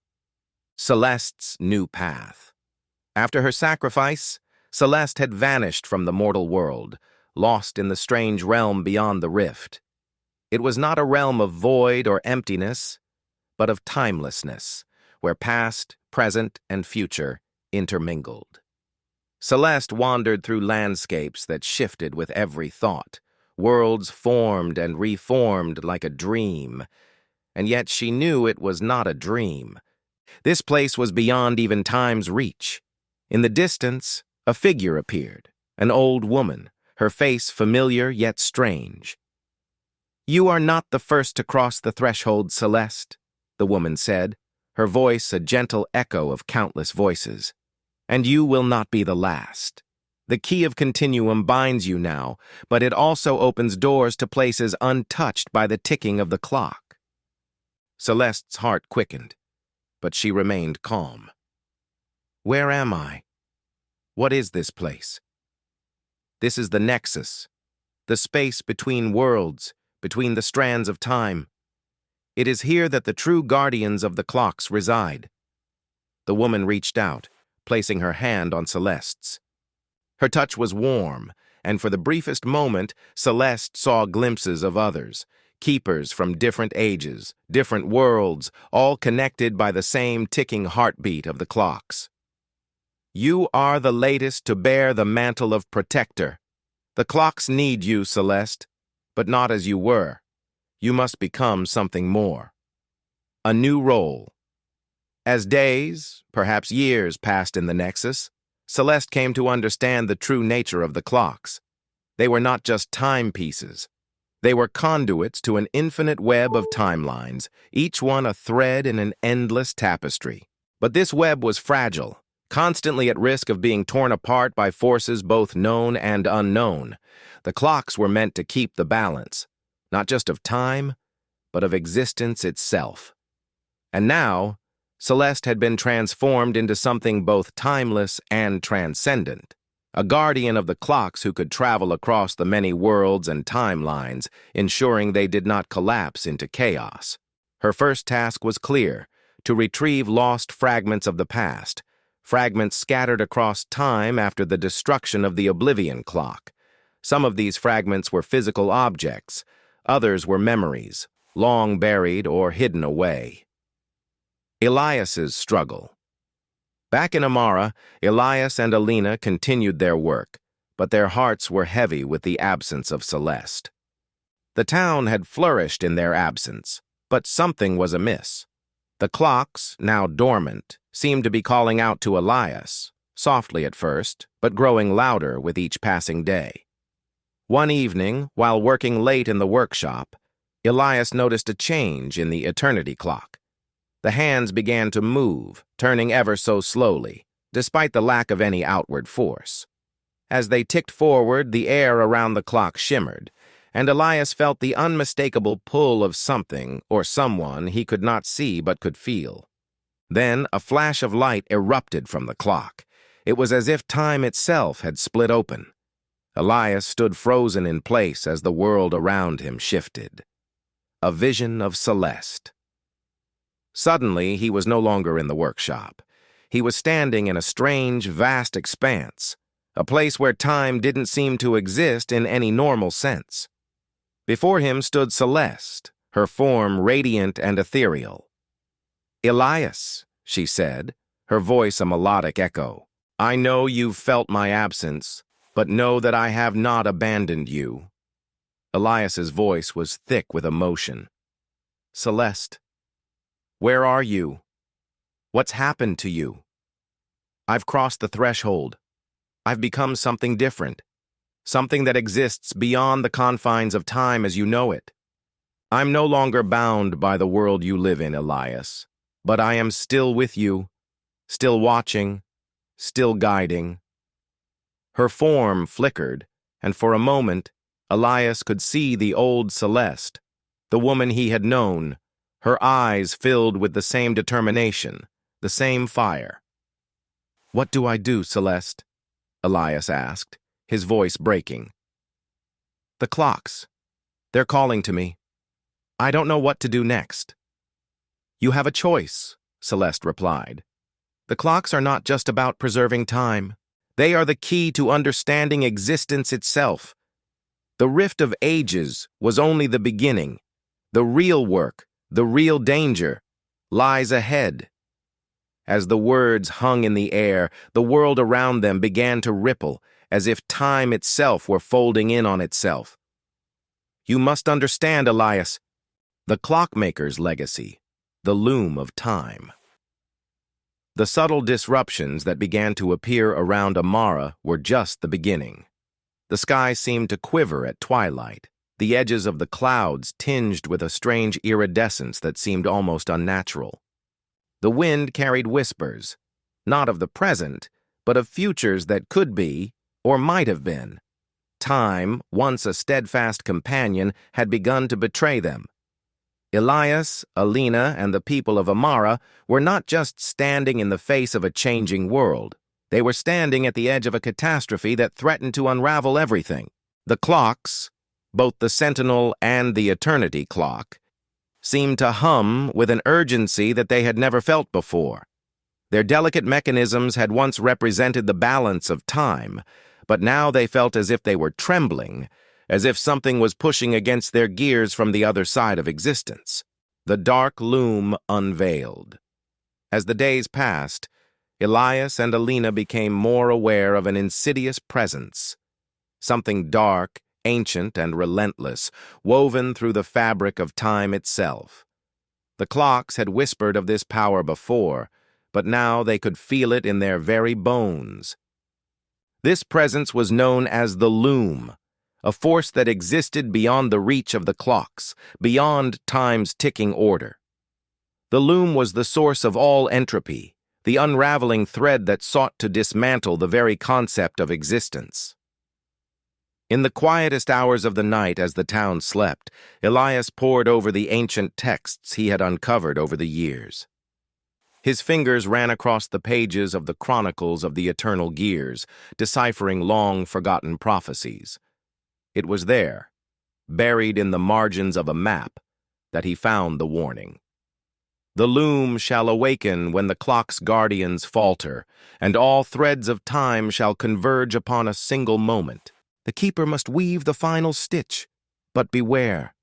Celeste's new path. After her sacrifice, Celeste had vanished from the mortal world, lost in the strange realm beyond the rift. It was not a realm of void or emptiness, but of timelessness, where past, present, and future intermingled. Celeste wandered through landscapes that shifted with every thought. Worlds formed and reformed like a dream, and yet she knew it was not a dream. This place was beyond even time's reach. In the distance, a figure appeared, an old woman, her face familiar yet strange. "You are not the first to cross the threshold, Celeste," the woman said, her voice a gentle echo of countless voices. "And you will not be the last. The key of continuum binds you now, but it also opens doors to places untouched by the ticking of the clock." Celeste's heart quickened, but she remained calm. "Where am I? What is this place?" "This is the nexus, the space between worlds, between the strands of time. It is here that the true guardians of the clocks reside." The woman reached out, placing her hand on Celeste's. Her touch was warm, and for the briefest moment, Celeste saw glimpses of others, keepers from different ages, different worlds, all connected by the same ticking heartbeat of the clocks. "You are the latest to bear the mantle of protector. The clocks need you, Celeste, but not as you were. You must become something more. A new role." As days, perhaps years, passed in the Nexus, Celeste came to understand the true nature of the clocks. They were not just timepieces. They were conduits to an infinite web of timelines, each one a thread in an endless tapestry. But this web was fragile, constantly at risk of being torn apart by forces both known and unknown. The clocks were meant to keep the balance, not just of time, but of existence itself. And now, Celeste had been transformed into something both timeless and transcendent, a guardian of the clocks who could travel across the many worlds and timelines, ensuring they did not collapse into chaos. Her first task was clear: to retrieve lost fragments of the past, fragments scattered across time after the destruction of the Oblivion clock. Some of these fragments were physical objects, others were memories, long buried or hidden away. Elias's struggle. Back in Amara, Elias and Alina continued their work, but their hearts were heavy with the absence of Celeste. The town had flourished in their absence, but something was amiss. The clocks, now dormant, seemed to be calling out to Elias, softly at first, but growing louder with each passing day. One evening, while working late in the workshop, Elias noticed a change in the eternity clock. The hands began to move, turning ever so slowly, despite the lack of any outward force. As they ticked forward, the air around the clock shimmered, and Elias felt the unmistakable pull of something or someone he could not see but could feel. Then a flash of light erupted from the clock. It was as if time itself had split open. Elias stood frozen in place as the world around him shifted. A vision of Celeste. Suddenly, he was no longer in the workshop. He was standing in a strange, vast expanse, a place where time didn't seem to exist in any normal sense. Before him stood Celeste, her form radiant and ethereal. "Elias," she said, her voice a melodic echo, "I know you've felt my absence, but know that I have not abandoned you." Elias's voice was thick with emotion. "Celeste, where are you? What's happened to you? I've crossed the threshold. I've become something different, something that exists beyond the confines of time as you know it. I'm no longer bound by the world you live in, Elias, but I am still with you, still watching, still guiding." Her form flickered, and for a moment, Elias could see the old Celeste, the woman he had known, her eyes filled with the same determination, the same fire. "What do I do, Celeste?" Elias asked, his voice breaking. "The clocks. They're calling to me. I don't know what to do next." "You have a choice," Celeste replied. "The clocks are not just about preserving time. They are the key to understanding existence itself. The rift of ages was only the beginning. The real work, the real danger, lies ahead." As the words hung in the air, the world around them began to ripple, as if time itself were folding in on itself. "You must understand, Elias. The clockmaker's legacy, the loom of time. The subtle disruptions that began to appear around Amara were just the beginning. The sky seemed to quiver at twilight, the edges of the clouds tinged with a strange iridescence that seemed almost unnatural. The wind carried whispers, not of the present, but of futures that could be, or might have been. Time, once a steadfast companion, had begun to betray them. Elias, Alina, and the people of Amara were not just standing in the face of a changing world. They were standing at the edge of a catastrophe that threatened to unravel everything. The clocks, both the Sentinel and the Eternity clock, seemed to hum with an urgency that they had never felt before. Their delicate mechanisms had once represented the balance of time, but now they felt as if they were trembling, as if something was pushing against their gears from the other side of existence. The dark loom unveiled. As the days passed, Elias and Alina became more aware of an insidious presence, something dark, ancient, and relentless, woven through the fabric of time itself. The clocks had whispered of this power before, but now they could feel it in their very bones. This presence was known as the loom, a force that existed beyond the reach of the clocks, beyond time's ticking order. The loom was the source of all entropy, the unraveling thread that sought to dismantle the very concept of existence. In the quietest hours of the night as the town slept, Elias pored over the ancient texts he had uncovered over the years. His fingers ran across the pages of the chronicles of the eternal gears, deciphering long-forgotten prophecies. It was there, buried in the margins of a map, that he found the warning. The loom shall awaken when the clock's guardians falter, and all threads of time shall converge upon a single moment. The keeper must weave the final stitch, but beware.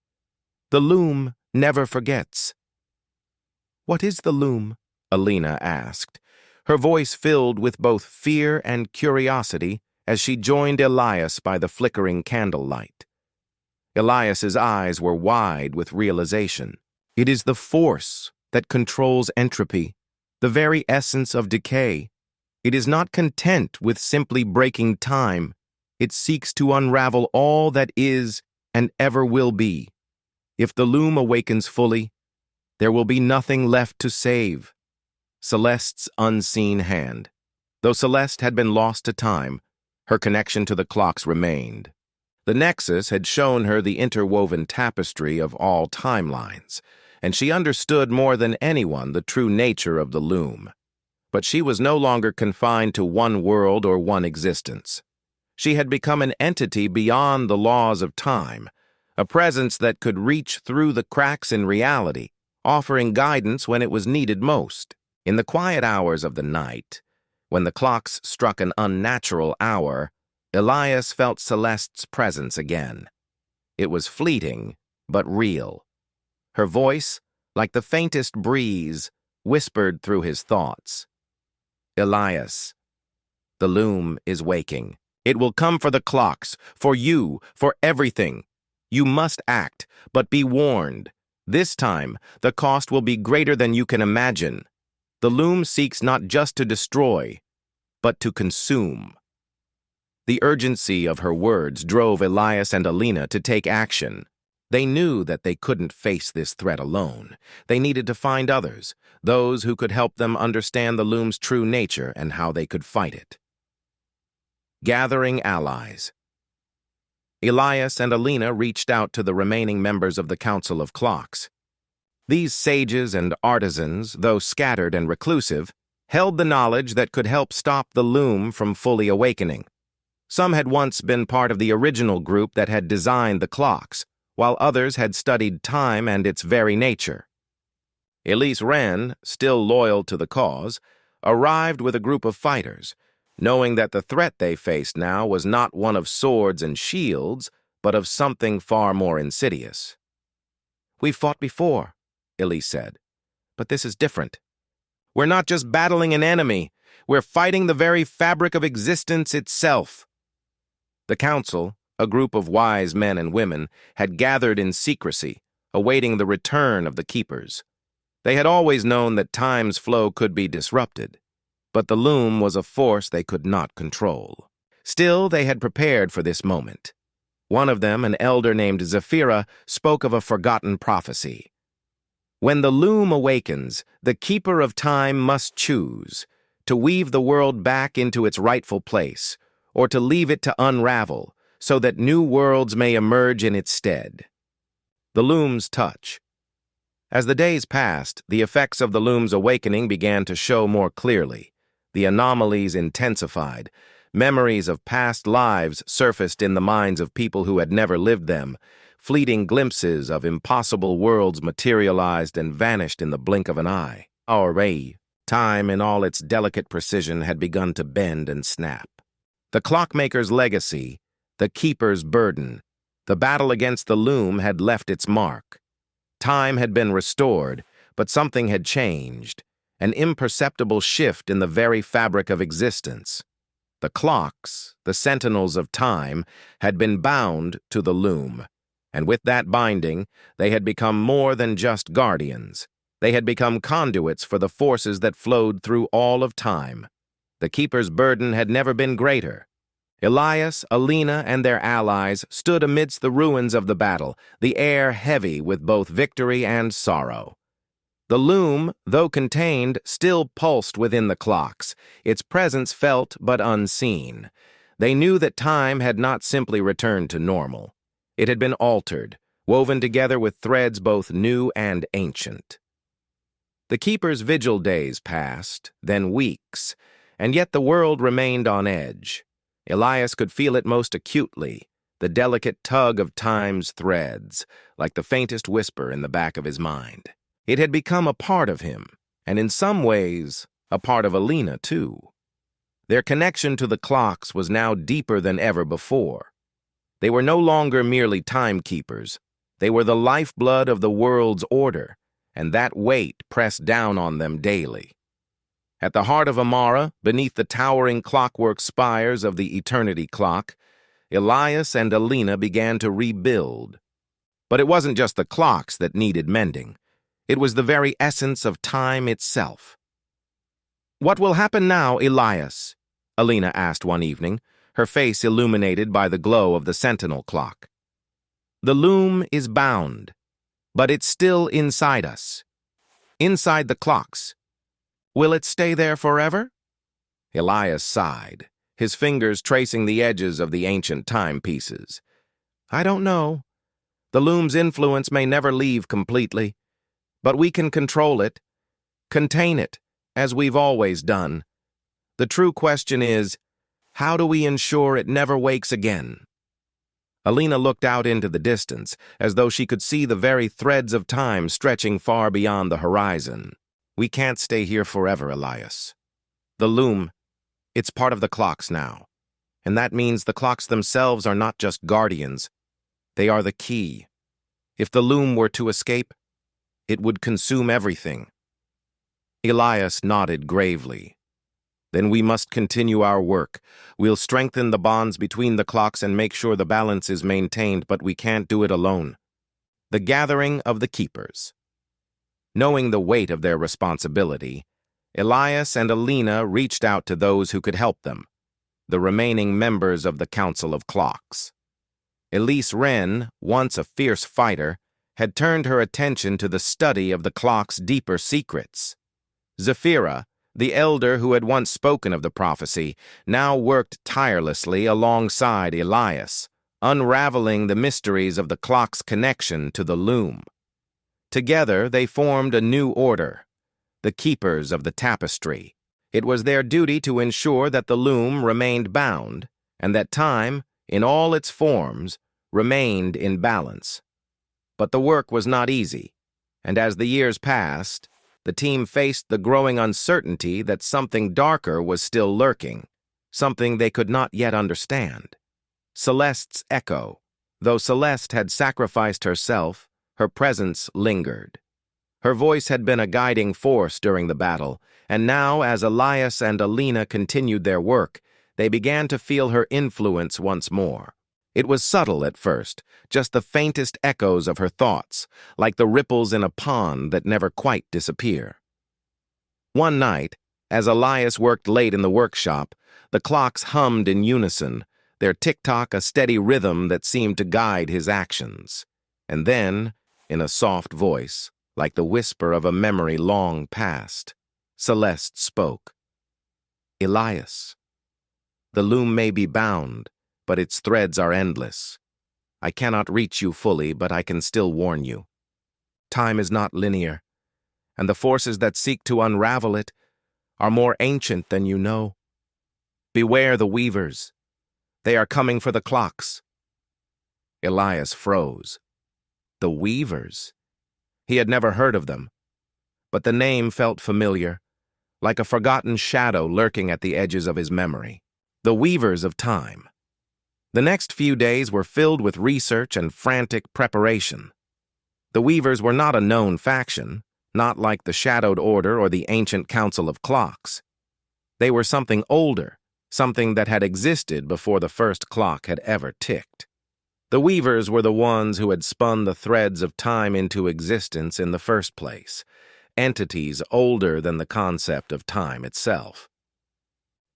The loom never forgets. "What is the loom?" Alina asked, her voice filled with both fear and curiosity as she joined Elias by the flickering candlelight. Elias's eyes were wide with realization. It is the force that controls entropy, the very essence of decay. It is not content with simply breaking time. It seeks to unravel all that is and ever will be. If the loom awakens fully, there will be nothing left to save. Celeste's unseen hand. Though Celeste had been lost to time, her connection to the clocks remained. The Nexus had shown her the interwoven tapestry of all timelines, and she understood more than anyone the true nature of the loom. But she was no longer confined to one world or one existence. She had become an entity beyond the laws of time, a presence that could reach through the cracks in reality, offering guidance when it was needed most. In the quiet hours of the night, when the clocks struck an unnatural hour, Elias felt Celeste's presence again. It was fleeting, but real. Her voice, like the faintest breeze, whispered through his thoughts. "Elias, the loom is waking. It will come for the clocks, for you, for everything. You must act, but be warned. This time, the cost will be greater than you can imagine. The loom seeks not just to destroy, but to consume." The urgency of her words drove Elias and Alina to take action. They knew that they couldn't face this threat alone. They needed to find others, those who could help them understand the loom's true nature and how they could fight it. Gathering allies. Elias and Alina reached out to the remaining members of the Council of Clocks. These sages and artisans, though scattered and reclusive, held the knowledge that could help stop the loom from fully awakening. Some had once been part of the original group that had designed the clocks, while others had studied time and its very nature. Elise Wren, still loyal to the cause, arrived with a group of fighters, knowing that the threat they faced now was not one of swords and shields, but of something far more insidious. "We've fought before," Elise said, "but this is different. We're not just battling an enemy, we're fighting the very fabric of existence itself." The council, a group of wise men and women, had gathered in secrecy, awaiting the return of the keepers. They had always known that time's flow could be disrupted, but the loom was a force they could not control. Still, they had prepared for this moment. One of them, an elder named Zephira, spoke of a forgotten prophecy. When the loom awakens, the keeper of time must choose to weave the world back into its rightful place, or to leave it to unravel, so that new worlds may emerge in its stead. The loom's touch. As the days passed, the effects of the loom's awakening began to show more clearly. The anomalies intensified. Memories of past lives surfaced in the minds of people who had never lived them. Fleeting glimpses of impossible worlds materialized and vanished in the blink of an eye. Time in all its delicate precision had begun to bend and snap. The clockmaker's legacy, the keeper's burden, the battle against the loom had left its mark. Time had been restored, but something had changed, an imperceptible shift in the very fabric of existence. The clocks, the sentinels of time, had been bound to the loom, and with that binding, they had become more than just guardians. They had become conduits for the forces that flowed through all of time. The keeper's burden had never been greater. Elias, Alina, and their allies stood amidst the ruins of the battle, the air heavy with both victory and sorrow. The loom, though contained, still pulsed within the clocks, its presence felt but unseen. They knew that time had not simply returned to normal. It had been altered, woven together with threads both new and ancient. The keeper's vigil days passed, then weeks, and yet the world remained on edge. Elias could feel it most acutely, the delicate tug of time's threads, like the faintest whisper in the back of his mind. It had become a part of him, and in some ways, a part of Alina, too. Their connection to the clocks was now deeper than ever before. They were no longer merely timekeepers. They were the lifeblood of the world's order, and that weight pressed down on them daily. At the heart of Amara, beneath the towering clockwork spires of the eternity clock, Elias and Alina began to rebuild. But it wasn't just the clocks that needed mending. It was the very essence of time itself. "What will happen now, Elias?" Alina asked one evening, her face illuminated by the glow of the sentinel clock. "The loom is bound, but it's still inside us. Inside the clocks. Will it stay there forever?" Elias sighed, his fingers tracing the edges of the ancient timepieces. "I don't know. The loom's influence may never leave completely, but we can control it, contain it, as we've always done. The true question is, how do we ensure it never wakes again?" Alina looked out into the distance, as though she could see the very threads of time stretching far beyond the horizon. "We can't stay here forever, Elias. The loom, it's part of the clocks now. And that means the clocks themselves are not just guardians. They are the key. If the loom were to escape, it would consume everything." Elias nodded gravely. "Then we must continue our work. We'll strengthen the bonds between the clocks and make sure the balance is maintained, but we can't do it alone." The gathering of the keepers. Knowing the weight of their responsibility, Elias and Alina reached out to those who could help them, the remaining members of the Council of Clocks. Elise Wren, once a fierce fighter, had turned her attention to the study of the clock's deeper secrets. Zephira, the elder who had once spoken of the prophecy, now worked tirelessly alongside Elias, unraveling the mysteries of the clock's connection to the loom. Together, they formed a new order, the Keepers of the Tapestry. It was their duty to ensure that the loom remained bound, and that time, in all its forms, remained in balance. But the work was not easy, and as the years passed, the team faced the growing uncertainty that something darker was still lurking, something they could not yet understand. Celeste's echo. Though Celeste had sacrificed herself, her presence lingered. Her voice had been a guiding force during the battle, and now, as Elias and Alina continued their work, they began to feel her influence once more. It was subtle at first, just the faintest echoes of her thoughts, like the ripples in a pond that never quite disappear. One night, as Elias worked late in the workshop, the clocks hummed in unison, their tick-tock a steady rhythm that seemed to guide his actions. And then, in a soft voice, like the whisper of a memory long past, Celeste spoke. "Elias, the loom may be bound, but its threads are endless. I cannot reach you fully, but I can still warn you. Time is not linear, and the forces that seek to unravel it are more ancient than you know. Beware the weavers. They are coming for the clocks." Elias froze. The weavers? He had never heard of them, but the name felt familiar, like a forgotten shadow lurking at the edges of his memory. The weavers of time. The next few days were filled with research and frantic preparation. The weavers were not a known faction, not like the Shadowed Order or the Ancient Council of Clocks. They were something older, something that had existed before the first clock had ever ticked. The weavers were the ones who had spun the threads of time into existence in the first place, entities older than the concept of time itself.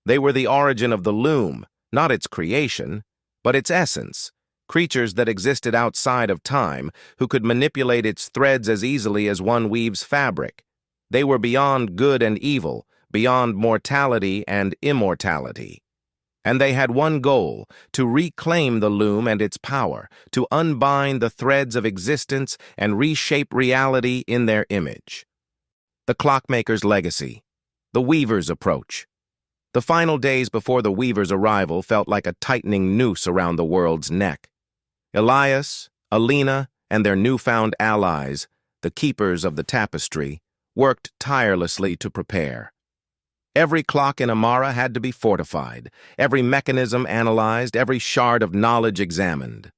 They were the origin of the loom, not its creation, but its essence, creatures that existed outside of time, who could manipulate its threads as easily as one weaves fabric. They were beyond good and evil, beyond mortality and immortality. And they had one goal, to reclaim the loom and its power, to unbind the threads of existence and reshape reality in their image. The clockmaker's legacy, the weaver's approach. The final days before the weaver's arrival felt like a tightening noose around the world's neck. Elias, Alina, and their newfound allies, the keepers of the tapestry, worked tirelessly to prepare. Every clock in Amara had to be fortified, every mechanism analyzed, every shard of knowledge examined.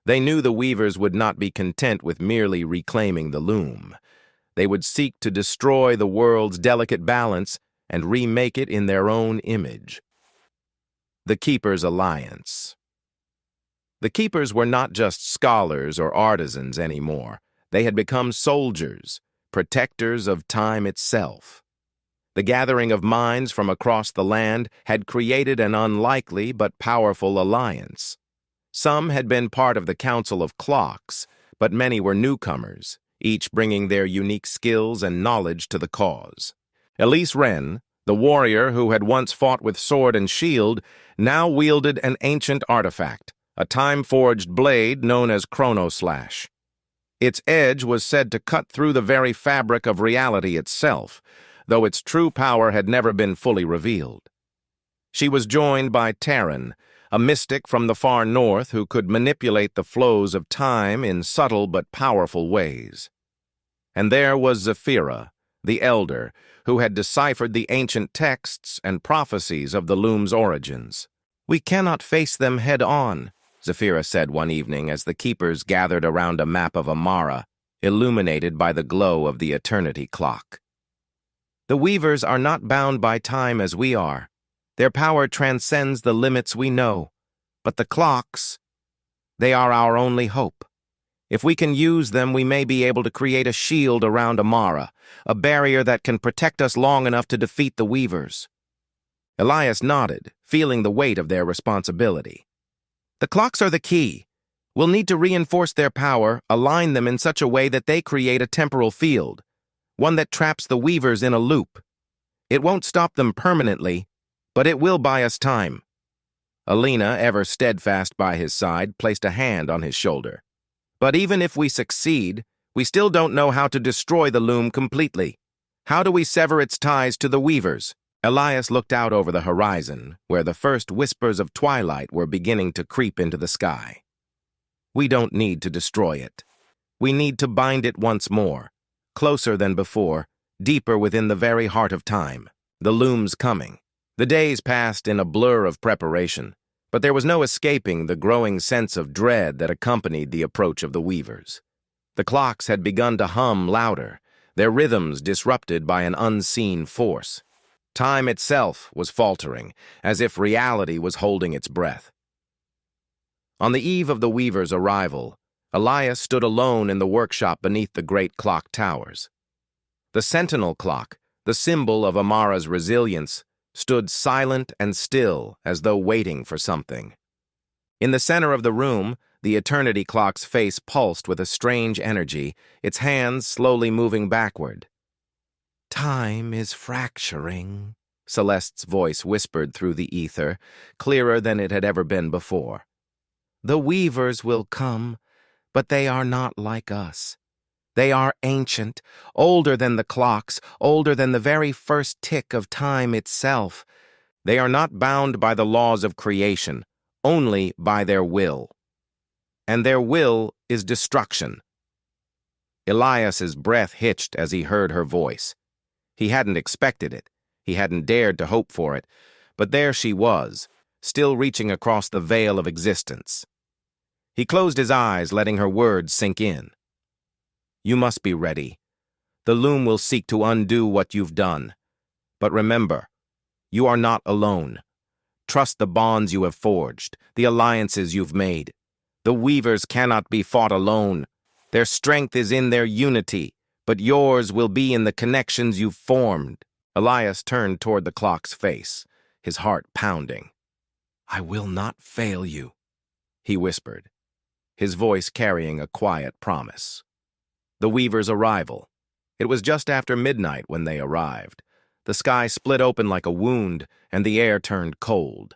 They knew the weavers would not be content with merely reclaiming the loom. They would seek to destroy the world's delicate balance and remake it in their own image. The Keepers' Alliance. The Keepers were not just scholars or artisans anymore. They had become soldiers, protectors of time itself. The gathering of minds from across the land had created an unlikely but powerful alliance. Some had been part of the Council of Clocks, but many were newcomers, each bringing their unique skills and knowledge to the cause. Elise Wren, the warrior who had once fought with sword and shield, now wielded an ancient artifact, a time-forged blade known as Chronoslash. Its edge was said to cut through the very fabric of reality itself, though its true power had never been fully revealed. She was joined by Terran, a mystic from the far north who could manipulate the flows of time in subtle but powerful ways. And there was Zephyra, the Elder, who had deciphered the ancient texts and prophecies of the loom's origins. "We cannot face them head-on," Zephyra said one evening as the keepers gathered around a map of Amara, illuminated by the glow of the eternity clock. "The weavers are not bound by time as we are. Their power transcends the limits we know. But the clocks, they are our only hope. If we can use them, we may be able to create a shield around Amara, a barrier that can protect us long enough to defeat the weavers." Elias nodded, feeling the weight of their responsibility. "The clocks are the key. We'll need to reinforce their power, align them in such a way that they create a temporal field, one that traps the weavers in a loop. It won't stop them permanently, but it will buy us time." Alina, ever steadfast by his side, placed a hand on his shoulder. "But even if we succeed, we still don't know how to destroy the loom completely. How do we sever its ties to the weavers?" Elias looked out over the horizon, where the first whispers of twilight were beginning to creep into the sky. "We don't need to destroy it. We need to bind it once more, closer than before, deeper within the very heart of time. The loom's coming." The days passed in a blur of preparation, but there was no escaping the growing sense of dread that accompanied the approach of the weavers. The clocks had begun to hum louder, their rhythms disrupted by an unseen force. Time itself was faltering, as if reality was holding its breath. On the eve of the weaver's arrival, Elias stood alone in the workshop beneath the great clock towers. The sentinel clock, the symbol of Amara's resilience, stood silent and still as though waiting for something. In the center of the room, the eternity clock's face pulsed with a strange energy, its hands slowly moving backward. "Time is fracturing," Celeste's voice whispered through the ether, clearer than it had ever been before. "The weavers will come, but they are not like us. They are ancient, older than the clocks, older than the very first tick of time itself. They are not bound by the laws of creation, only by their will. And their will is destruction." Elias's breath hitched as he heard her voice. He hadn't expected it. He hadn't dared to hope for it. But there she was, still reaching across the veil of existence. He closed his eyes, letting her words sink in. "You must be ready. The loom will seek to undo what you've done. But remember, you are not alone. Trust the bonds you have forged, the alliances you've made. The weavers cannot be fought alone. Their strength is in their unity, but yours will be in the connections you've formed." Elias turned toward the clock's face, his heart pounding. "I will not fail you," he whispered, his voice carrying a quiet promise. The weaver's arrival. It was just after midnight when they arrived. The sky split open like a wound, and the air turned cold.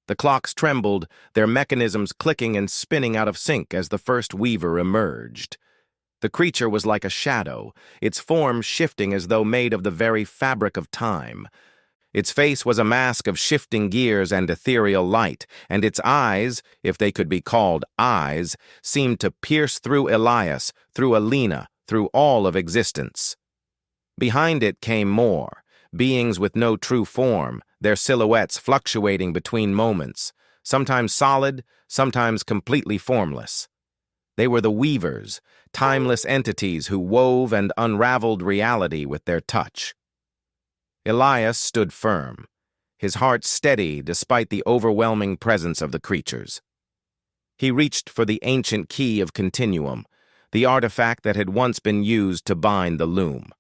The clocks trembled, their mechanisms clicking and spinning out of sync as the first weaver emerged. The creature was like a shadow, its form shifting as though made of the very fabric of time. Its face was a mask of shifting gears and ethereal light, and its eyes, if they could be called eyes, seemed to pierce through Elias, through Alina, through all of existence. Behind it came more, beings with no true form, their silhouettes fluctuating between moments, sometimes solid, sometimes completely formless. They were the weavers, timeless entities who wove and unraveled reality with their touch. Elias stood firm, his heart steady despite the overwhelming presence of the creatures. He reached for the ancient key of continuum, the artifact that had once been used to bind the loom.